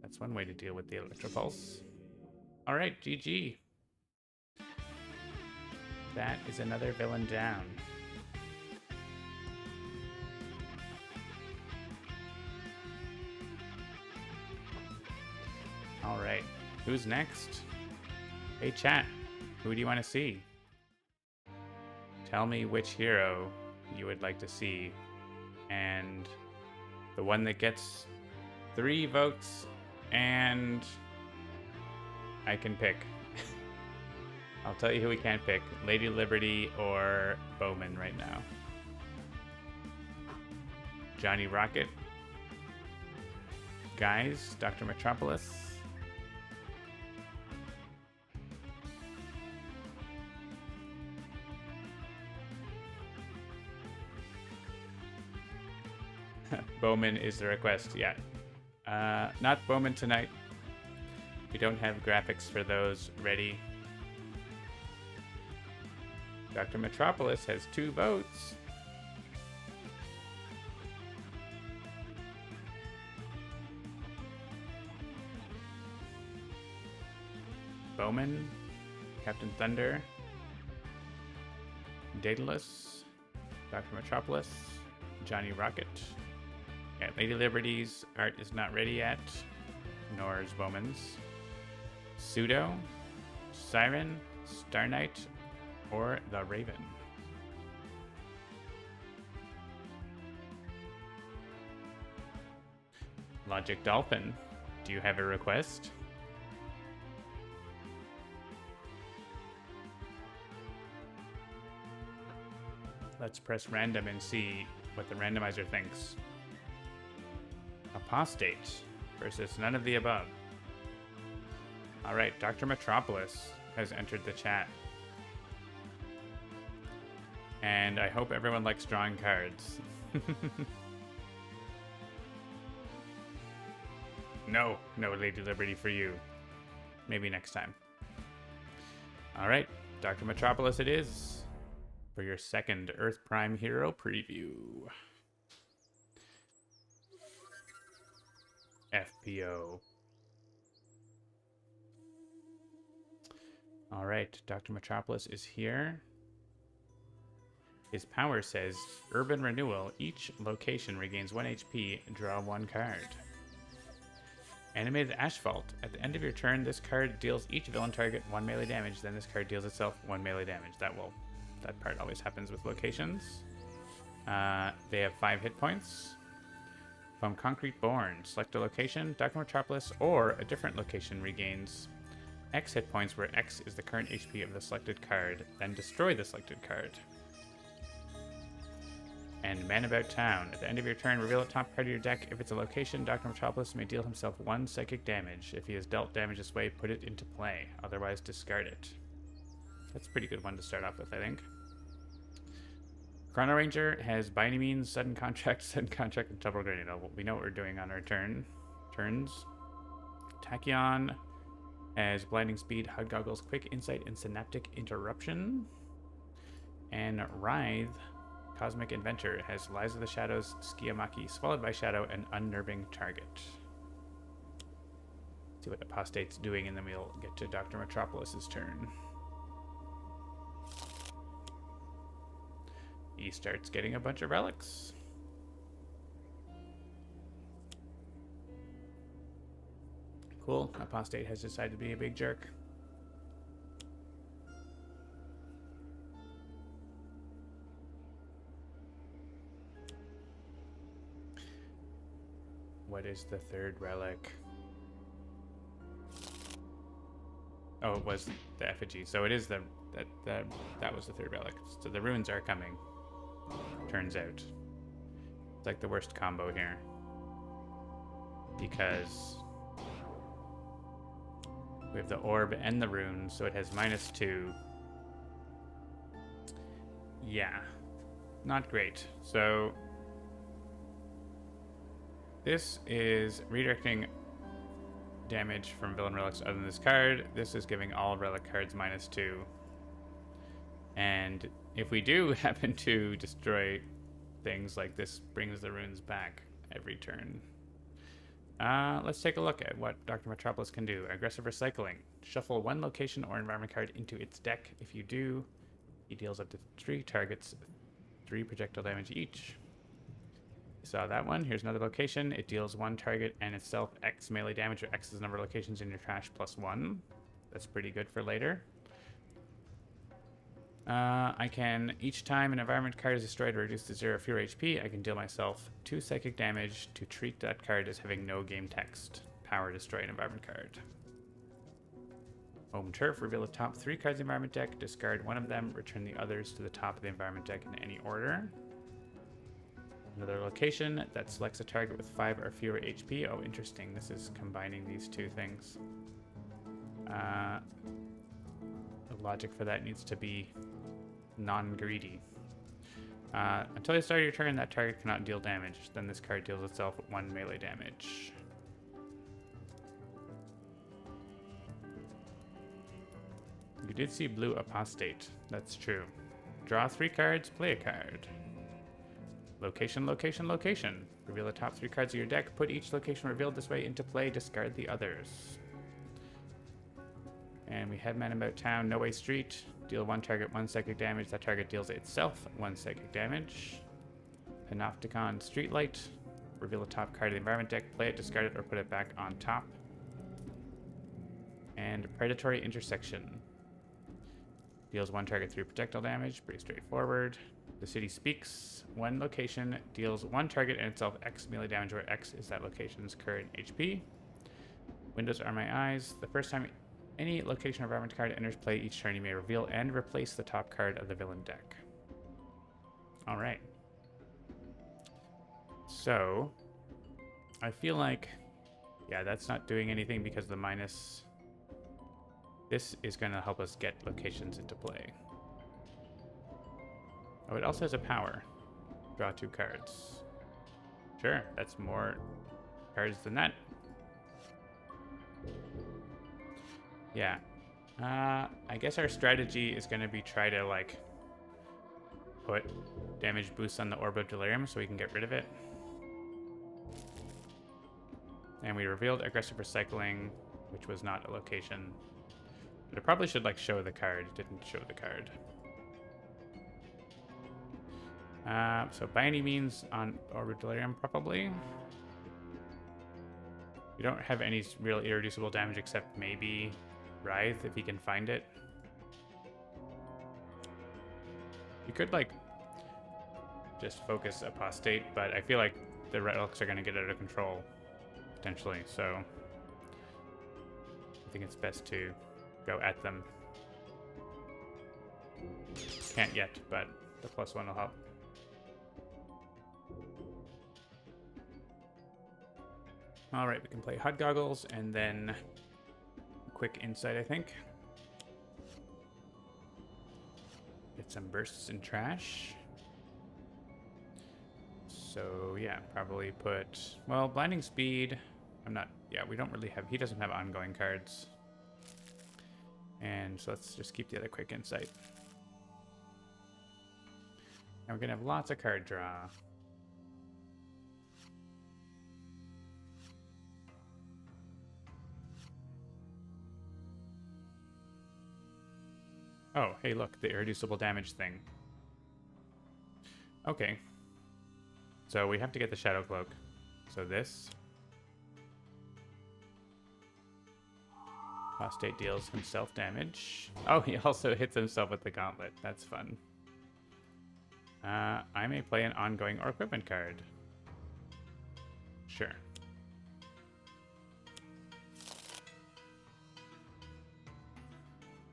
That's one way to deal with the Electropulse. Alright, GG. That is another villain down. Alright, who's next? Hey chat, who do you want to see? Tell me which hero you would like to see. And the one that gets 3 votes and I can pick. I'll tell you who we can't pick. Lady Liberty or Bowman right now. Johnny Rocket. Guys, Dr. Metropolis. Bowman is the request, yeah. Not Bowman tonight. We don't have graphics for those ready. Dr. Metropolis has 2 votes. Bowman, Captain Thunder, Daedalus, Dr. Metropolis, Johnny Rocket. Yeah, Lady Liberty's art is not ready yet, nor is Bowman's. Pseudo, Siren, Star Knight, or the Raven. Logic Dolphin, do you have a request? Let's press random and see what the randomizer thinks. Apostate. versus none of the above. Alright, Dr. Metropolis has entered the chat. And I hope everyone likes drawing cards. No Lady Liberty for you. Maybe next time. Alright, Dr. Metropolis it is for your second Earth Prime Hero preview. FPO. Alright, Dr. Metropolis is here. His power says, Urban Renewal, each location regains 1 HP, draw 1 card. Animated Asphalt, at the end of your turn, this card deals each villain target 1 melee damage, then this card deals itself 1 melee damage. That part always happens with locations. They have 5 hit points. From Concrete Born, select a location, Dr. Metropolis, or a different location regains X hit points where X is the current HP of the selected card, then destroy the selected card. And Man About Town. At the end of your turn, reveal the top card of your deck. If it's a location, Dr. Metropolis may deal himself 1 psychic damage. If he has dealt damage this way, put it into play. Otherwise, discard it. That's a pretty good one to start off with, I think. Chrono Ranger has by any means sudden contract, and double grenade. We know what we're doing on our turns. Tachyon has blinding speed, HUD goggles, quick insight, and synaptic interruption. And Writhe, Cosmic Inventor, has Lies of the Shadows, Skiyamaki, Swallowed by Shadow, and Unnerving Target. See what Apostate's doing, and then we'll get to Dr. Metropolis' turn. He starts getting a bunch of relics. Cool. Apostate has decided to be a big jerk. What is the third relic? Oh, it was the effigy. So it is that was the third relic. So the runes are coming. Turns out. It's like the worst combo here. Because we have the orb and the rune, so it has -2. Yeah. Not great. So this is redirecting damage from villain relics other than this card. This is giving all relic cards -2. And if we do happen to destroy things, like this brings the runes back every turn. Let's take a look at what Dr. Metropolis can do. Aggressive Recycling. Shuffle 1 location or environment card into its deck. If you do, he deals up to 3 targets 3 projectile damage each. You saw that one. Here's another location. It deals 1 target and itself X melee damage, or X is the number of locations in your trash +1. That's pretty good for later. I can, each time an environment card is destroyed or reduced to 0 fewer HP, I can deal myself 2 psychic damage to treat that card as having no game text. Power destroy an environment card. Home Turf, reveal the top 3 cards in the environment deck, discard 1 of them, return the others to the top of the environment deck in any order. Another location that selects a target with 5 or fewer HP. Oh, interesting. This is combining these 2 things. The logic for that needs to be non-greedy. Until you start your turn, that target cannot deal damage. Then this card deals itself 1 melee damage. You did see blue Apostate. That's true. Draw 3 cards, play a card. Location, location, location. Reveal the top 3 cards of your deck. Put each location revealed this way into play. Discard the others. And we have Man About Town, No Way Street. Deal 1 target 1 psychic damage. That target deals itself 1 psychic damage. Panopticon Streetlight. Reveal the top card of the environment deck. Play it, discard it, or put it back on top. And Predatory Intersection. Deals 1 target 3 projectile damage. Pretty straightforward. The City Speaks. 1 location deals 1 target and itself X melee damage, where X is that location's current HP. Windows Are My Eyes. The first time any location or environment card enters play each turn, you may reveal and replace the top card of the villain deck. Alright. So, I feel like Yeah, that's not doing anything because of the minus. This is going to help us get locations into play. Oh, it also has a power. Draw 2 cards. Sure, that's more cards than that. Yeah. I guess our strategy is going to be try to, like, put damage boosts on the Orb of Delirium so we can get rid of it. And we revealed Aggressive Recycling, which was not a location. But it probably should, like, show the card. It didn't show the card. So by any means on Orb of Delirium, probably. We don't have any real irreducible damage except maybe Writhe if he can find it. You could, like, just focus Apostate, but I feel like the relics are going to get out of control, potentially, so I think it's best to go at them. Can't yet, but the +1 will help. Alright, we can play HUD Goggles, and then quick insight, I think. Get some bursts in trash. So, yeah, probably put... Well, Blinding Speed... I'm not... Yeah, we don't really have... He doesn't have ongoing cards. And so let's just keep the other quick insight. And we're going to have lots of card draw. Oh, hey, look, the irreducible damage thing. Okay. So we have to get the Shadow Cloak. So this. Apostate deals himself damage. Oh, he also hits himself with the Gauntlet. That's fun. I may play an ongoing or equipment card. Sure.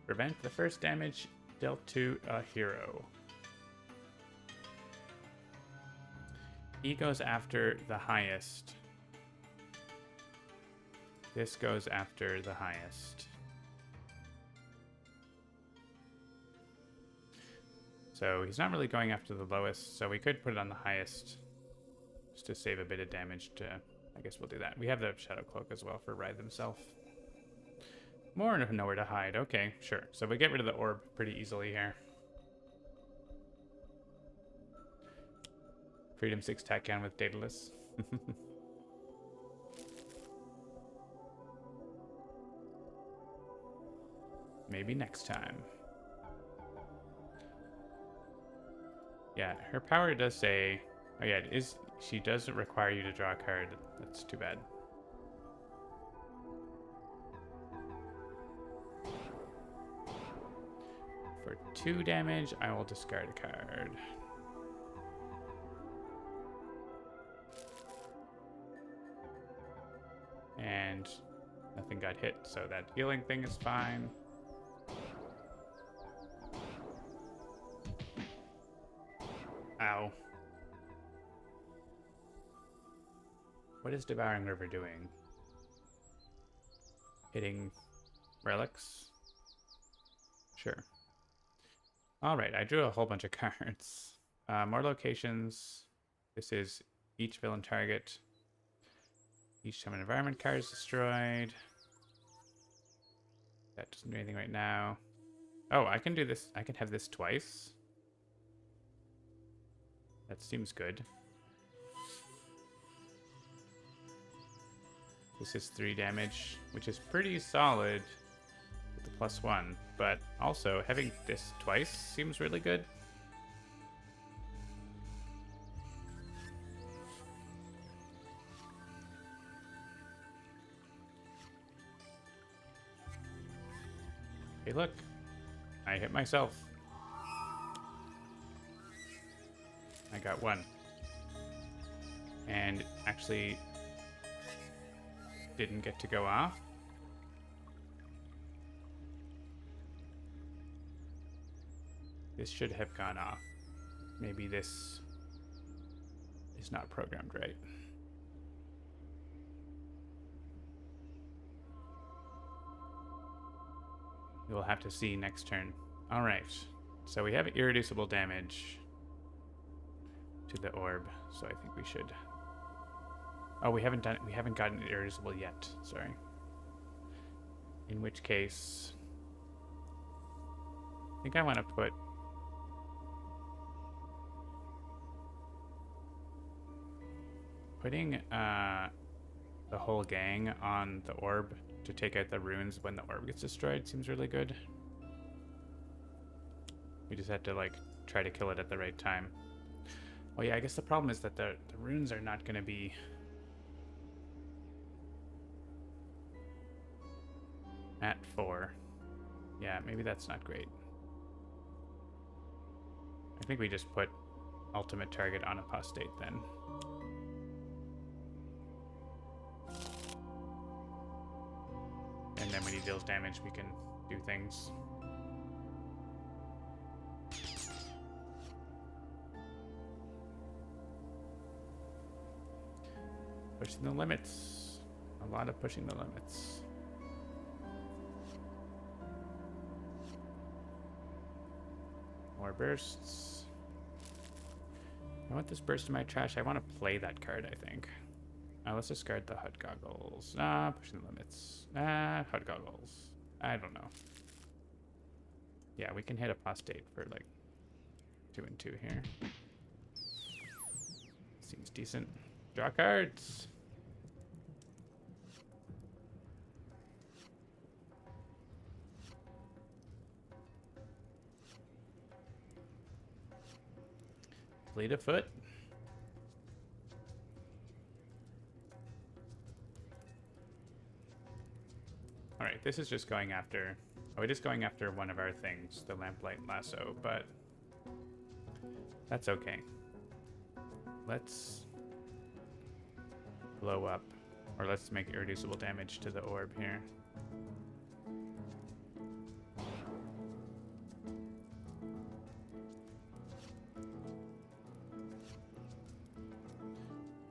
Prevent the first damage dealt to a hero. He goes after the highest. This goes after the highest. So he's not really going after the lowest, so we could put it on the highest just to save a bit of damage to... I guess we'll do that. We have the Shadow Cloak as well for Writhe himself. More of nowhere to hide. Okay, sure. So we get rid of the orb pretty easily here. Freedom 6 Tachyon with Daedalus. Maybe next time. Yeah, her power does say... Oh yeah, it is. She does require you to draw a card. That's too bad. For 2 damage, I will discard a card. And nothing got hit, so that healing thing is fine. Ow. What is Devouring River doing? Hitting relics? Sure. Alright, I drew a whole bunch of cards. More locations. This is each villain target. Each time an environment card is destroyed. That doesn't do anything right now. Oh, I can do this. I can have this twice. That seems good. This is 3 damage, which is pretty solid with the +1. But also, having this twice seems really good. Hey, look. I hit myself. I got 1. And actually didn't get to go off. This should have gone off. Maybe this is not programmed right. we will have to see next turn. All right. So we have irreducible damage to the orb, so I think we should. Oh, we haven't gotten it irreducible yet. Sorry. In which case, I think I want to put putting the whole gang on the orb to take out the runes when the orb gets destroyed seems really good. We just have to like try to kill it at the right time. Oh yeah, I guess the problem is that the runes are not going to be at 4. Yeah, maybe that's not great. I think we just put ultimate target on apostate then. And then when he deals damage, we can do things. Pushing the limits. A lot of pushing the limits. More bursts. I want this burst in my trash. I want to play that card, I think. Let's discard the HUD goggles. Pushing the limits. HUD goggles. I don't know. Yeah, we can hit apostate for like 2 and 2 here. Seems decent. Draw cards. Fleet of foot. Alright, this is just going after... Oh, it is going after one of our things, the Lamplight Lasso, but... That's okay. Let's... blow up. Or let's make irreducible damage to the orb here.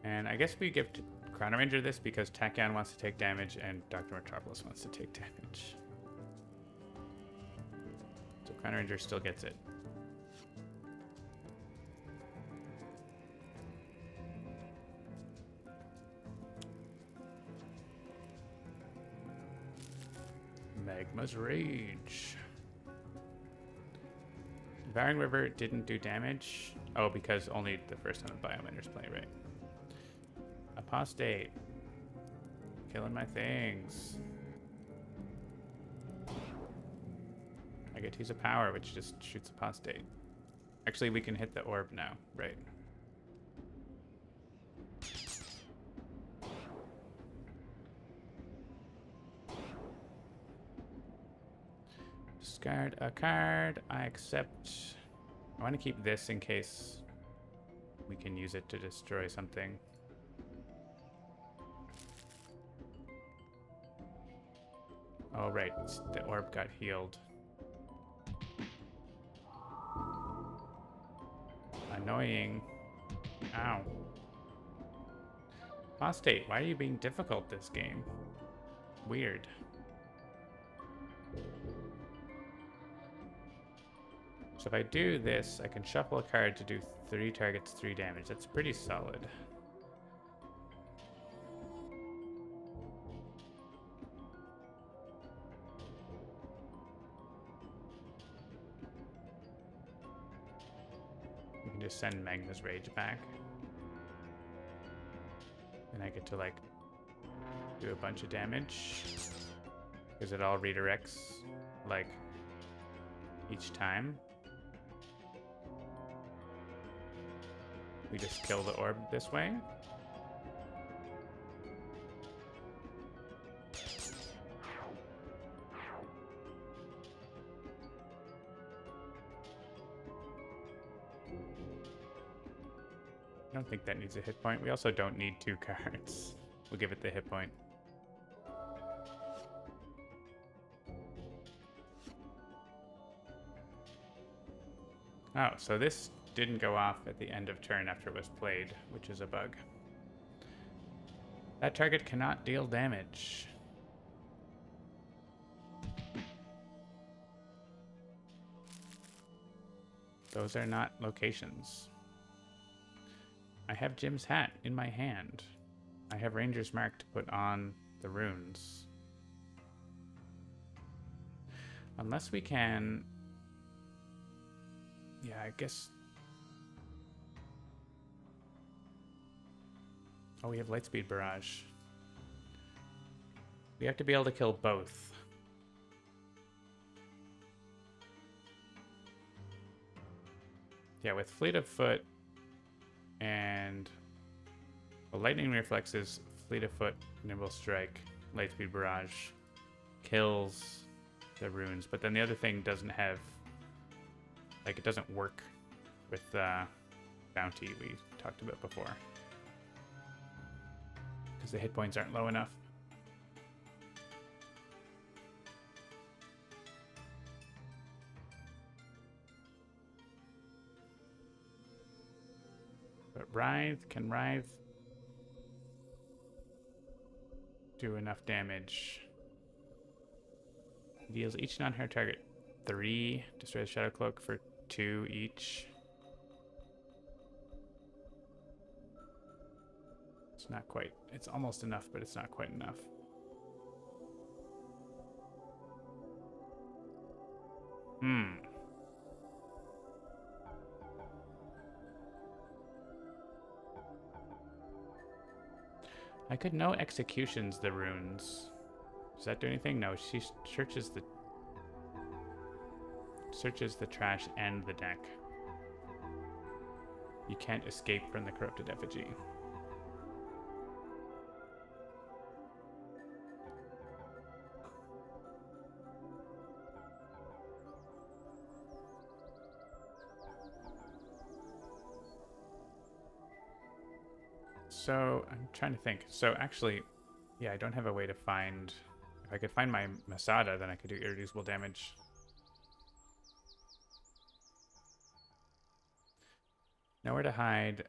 And I guess we give Chrono Ranger this because Tachyon wants to take damage and Dr. Metropolis wants to take damage. So Chrono Ranger still gets it. Magma's Rage. Devouring River didn't do damage. Oh, because only the first time the Biomender's play, right? Apostate. Killing my things. I get to use a power, which just shoots apostate. Actually, we can hit the orb now, right? Discard a card. I accept. I want to keep this in case we can use it to destroy something. Oh, right. The orb got healed. Annoying. Ow. Apostate, why are you being difficult this game? Weird. So if I do this, I can shuffle a card to do 3 targets, 3 damage. That's pretty solid. We can just send Magma's Rage back. And I get to, like, do a bunch of damage. Because it all redirects, like, each time. We just kill the orb this way. I don't think that needs a hit point. We also don't need 2 cards. We'll give it the hit point. Oh, so this didn't go off at the end of turn after it was played, which is a bug. That target cannot deal damage. Those are not locations. I have Jim's hat in my hand. I have Ranger's Mark to put on the runes. Unless we can... Yeah, I guess... Oh, we have Lightspeed Barrage. We have to be able to kill both. Yeah, with Fleet of Foot and... Well, Lightning Reflexes, Fleet of Foot, Nimble Strike, Lightspeed Barrage kills the runes, but then the other thing doesn't have... Like, it doesn't work with Bounty we talked about before. Because the hit points aren't low enough. But Writhe, can Writhe do enough damage? Deals each non-hero target 3, destroys Shadow Cloak for 2 each. It's not quite, it's almost enough, but it's not quite enough. I could no executions the runes. Does that do anything? No, she searches the trash and the deck. You can't escape from the corrupted effigy. So, I'm trying to think. So, actually, yeah, I don't have a way to find... If I could find my Masada, then I could do irreducible damage. Nowhere to hide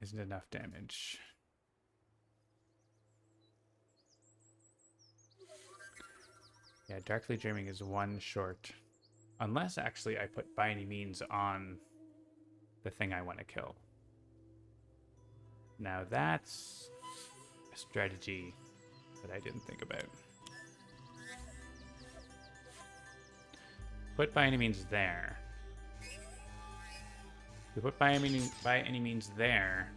isn't enough damage. Yeah, Darkly Dreaming is 1 short. Unless, actually, I put By Any Means on the thing I want to kill. Now that's a strategy that I didn't think about. Put By Any Means there. If we put By Any Means there,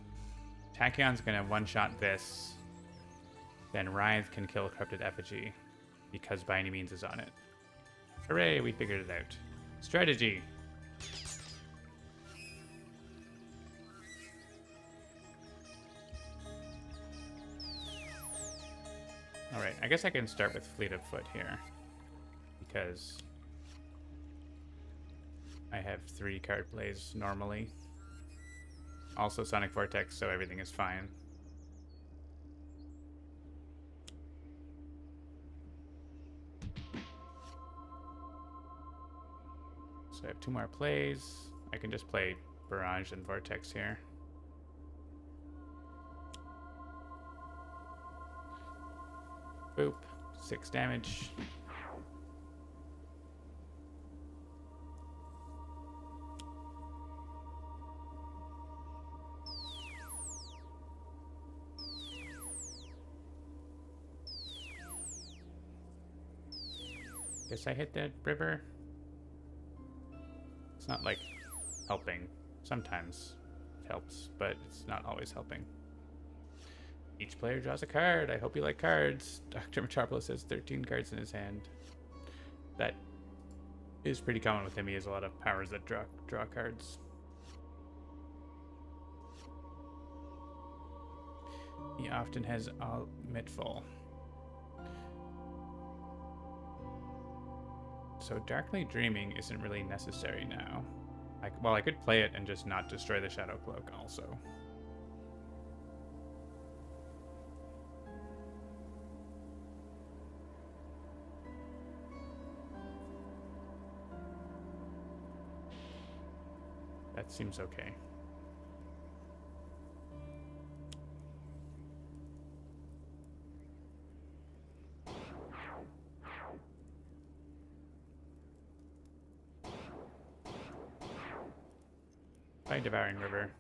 Tachyon's gonna one-shot this, then Writhe can kill Corrupted Effigy because By Any Means is on it. Hooray, we figured it out. Strategy! Alright, I guess I can start with Fleet of Foot here, because I have 3 card plays normally. Also Sonic Vortex, so everything is fine. So I have 2 more plays. I can just play Barrage and Vortex here. Boop. 6 damage. Guess I hit that river. It's not like helping. Sometimes it helps, but it's not always helping. Each player draws a card. I hope you like cards. Dr. Metropolis has 13 cards in his hand. That is pretty common with him. He has a lot of powers that draw cards. He often has a Mitfall. So Darkly Dreaming isn't really necessary now. Well, I could play it and just not destroy the Shadow Cloak also. That seems okay. By Devouring River.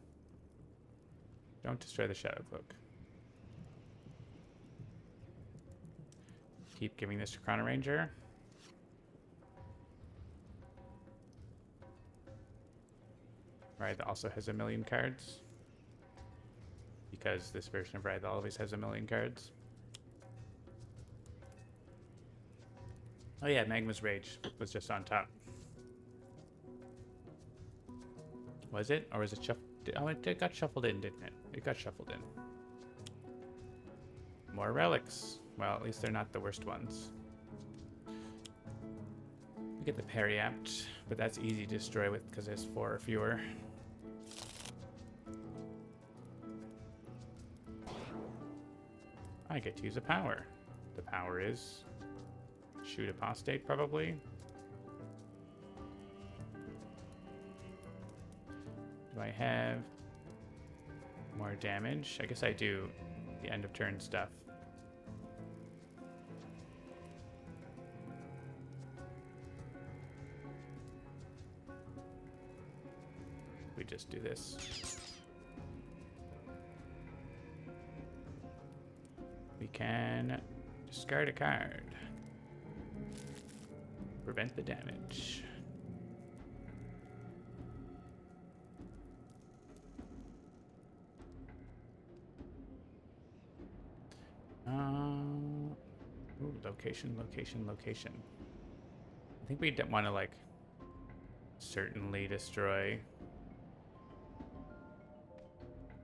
Don't destroy the Shadow Cloak. Keep giving this to Chrono Ranger. Writhe also has 1,000,000 cards. Because this version of Writhe always has 1,000,000 cards. Oh yeah, Magma's Rage was just on top. Was it? Or was it shuffled? Oh, it got shuffled in, didn't it? It got shuffled in. More relics. Well, at least they're not the worst ones. We get the Periapt, but that's easy to destroy with because there's 4 or fewer. I get to use a power. The power is shoot Apostate, probably. Do I have more damage? I guess I do. The end of turn stuff. We just do this. We can discard a card. Prevent the damage. Ooh, location. I think we want to, like, certainly destroy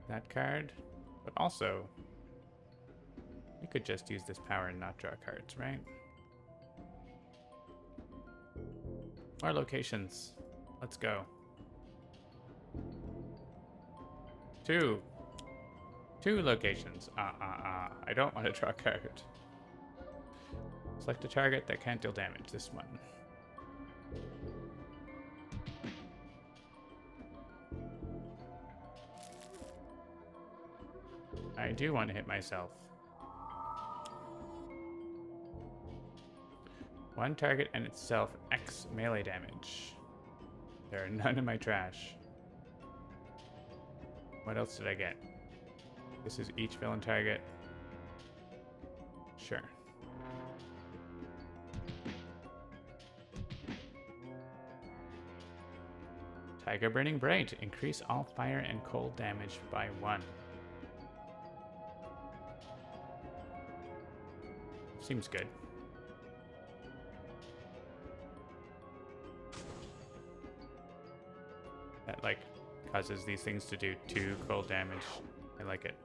that card, but also we could just use this power and not draw cards, right? More locations. Let's go. 2 locations. I don't want to draw a card. Select a target that can't deal damage. This one. I do want to hit myself. 1 target and itself X melee damage. There are none in my trash. What else did I get? This is each villain target. Sure. Tiger Burning Bright. Increase all fire and cold damage by 1. Seems good. That, like, causes these things to do 2 cold damage. I like it.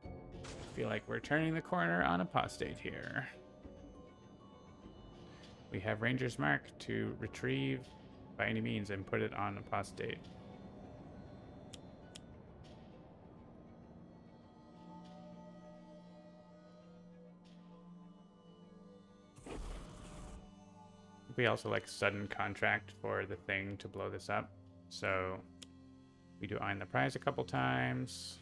I feel like we're turning the corner on Apostate here. We have Ranger's Mark to retrieve by any means and put it on Apostate. We also like sudden contract for the thing to blow this up. So we do Ion the Prize a couple times.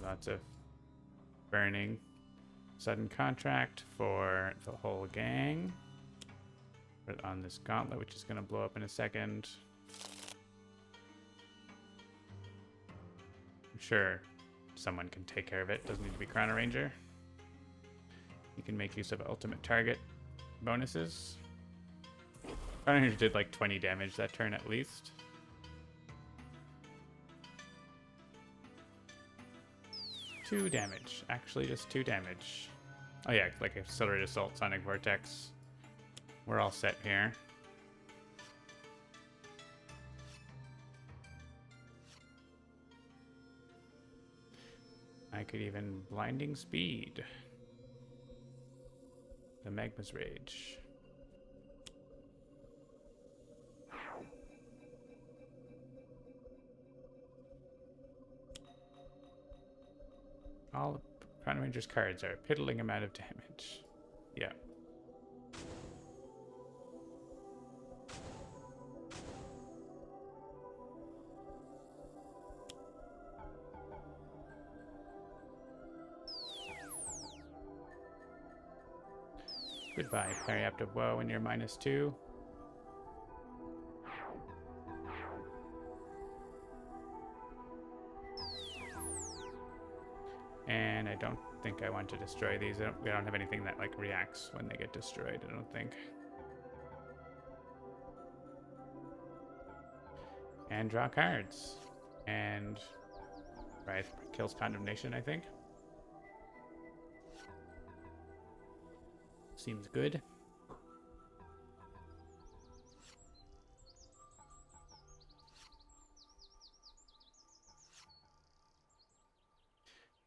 Lots of burning. Sudden contract for the whole gang. Put it on this gauntlet, which is going to blow up in a second. I'm sure someone can take care of it. Doesn't need to be Chrono Ranger. You can make use of ultimate target bonuses. Chrono Ranger did like 20 damage that turn at least. Two damage. Actually, just 2 damage. Oh yeah, like Accelerated Assault, Sonic Vortex. We're all set here. I could even Blinding Speed. The Magma's Rage. All Chrono Ranger's cards are a piddling amount of damage. Yeah. Goodbye, Periaptive Woe, and you're -2. And I don't think I want to destroy these. We don't have anything that like reacts when they get destroyed, I don't think. And draw cards. And right, kills Condemnation, I think. Seems good.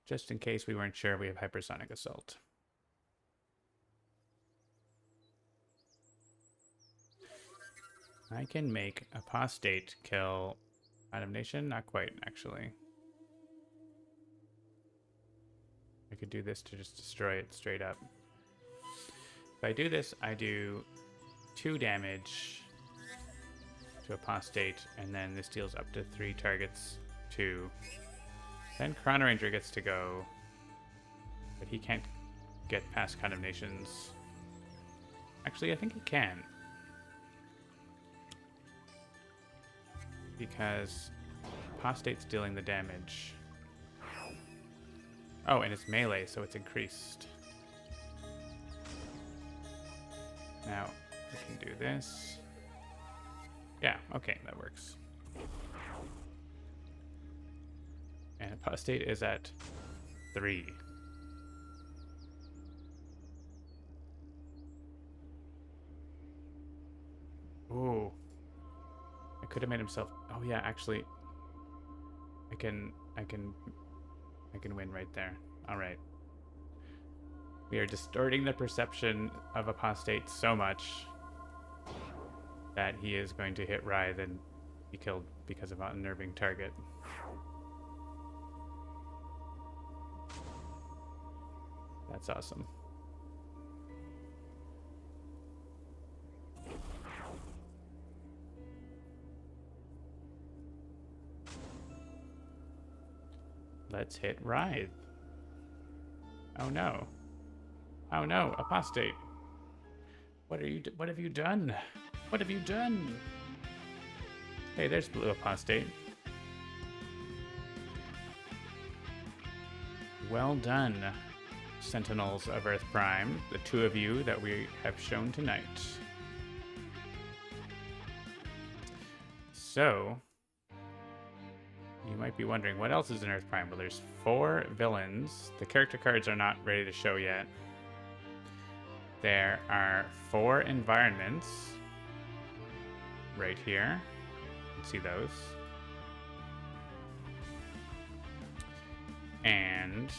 Just in case we weren't sure, we have Hypersonic Assault. I can make Apostate kill Condemnation. Not quite, actually. I could do this to just destroy it straight up. If I do this, I do 2 damage to Apostate, and then this deals up to 3 targets, 2. Then Chrono Ranger gets to go, but he can't get past Condemnations. Actually, I think he can. Because Apostate's dealing the damage. Oh, and it's melee, so it's increased. Now, we can do this. Yeah, okay, that works. And Apostate is at 3. Ooh. I could have made himself... Oh yeah, actually... I can win right there. Alright. We are distorting the perception of Apostate so much that he is going to hit Writhe and be killed because of an unnerving target. That's awesome. Let's hit Writhe. Oh no. Oh no, Apostate. What have you done? What have you done? Hey, there's Blue Apostate. Well done, Sentinels of Earth Prime, the 2 of you that we have shown tonight. So, you might be wondering, what else is in Earth Prime? Well, there's 4 villains. The character cards are not ready to show yet. There are 4 environments right here. You can see those. And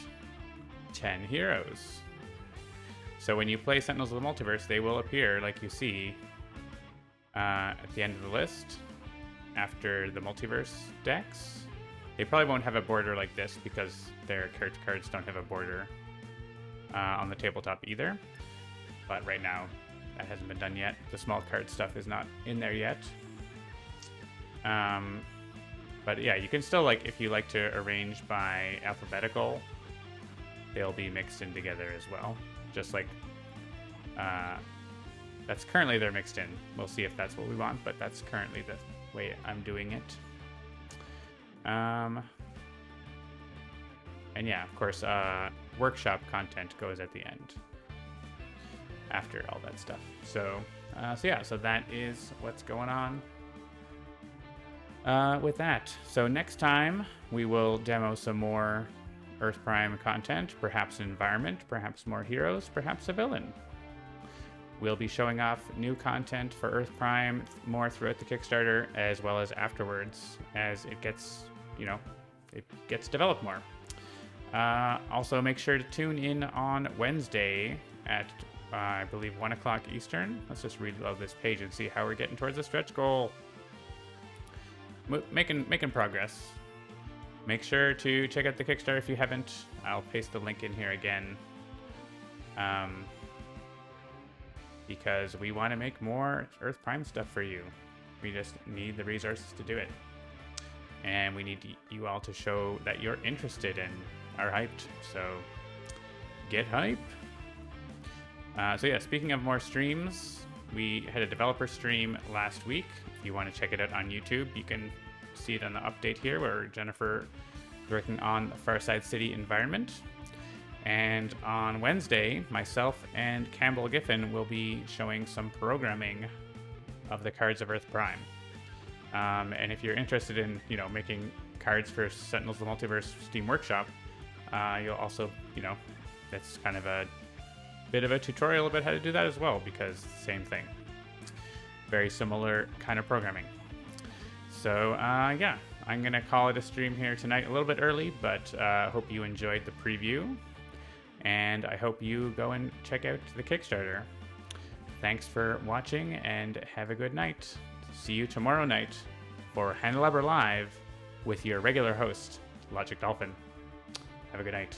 10 heroes. So when you play Sentinels of the Multiverse, they will appear, like you see, at the end of the list after the Multiverse decks. They probably won't have a border like this because their character cards don't have a border on the tabletop either. But right now, that hasn't been done yet. The small card stuff is not in there yet. But yeah, you can still, like, if you like to arrange by alphabetical, they'll be mixed in together as well. Just like, that's currently they're mixed in. We'll see if that's what we want, but that's currently the way I'm doing it. And yeah, of course, workshop content goes at the end after all that stuff. So that is what's going on with that. So next time we will demo some more Earth Prime content, perhaps an environment, perhaps more heroes, perhaps a villain. We'll be showing off new content for Earth Prime more throughout the Kickstarter, as well as afterwards as it gets, it gets developed more. Also, make sure to tune in on Wednesday at, I believe, 1 o'clock Eastern. Let's just reload this page and see how we're getting towards the stretch goal. Making progress. Make sure to check out the Kickstarter if you haven't. I'll paste the link in here again. Because we want to make more Earth Prime stuff for you. We just need the resources to do it. And we need you all to show that you're interested and are hyped. So get hype. So yeah, speaking of more streams, we had a developer stream last week. If you want to check it out on YouTube, you can see it on the update here where Jennifer is working on the Farside City environment. And on Wednesday, myself and Campbell Giffen will be showing some programming of the Cards of Earth Prime. And if you're interested in, making cards for Sentinels of the Multiverse Steam Workshop, you'll also, that's kind of a bit of a tutorial about how to do that as well, because same thing. Very similar kind of programming. So, yeah, I'm going to call it a stream here tonight a little bit early, but hope you enjoyed the preview. And I hope you go and check out the Kickstarter. Thanks for watching and have a good night. See you tomorrow night for Handelabra Live with your regular host, Logic Dolphin. Have a good night.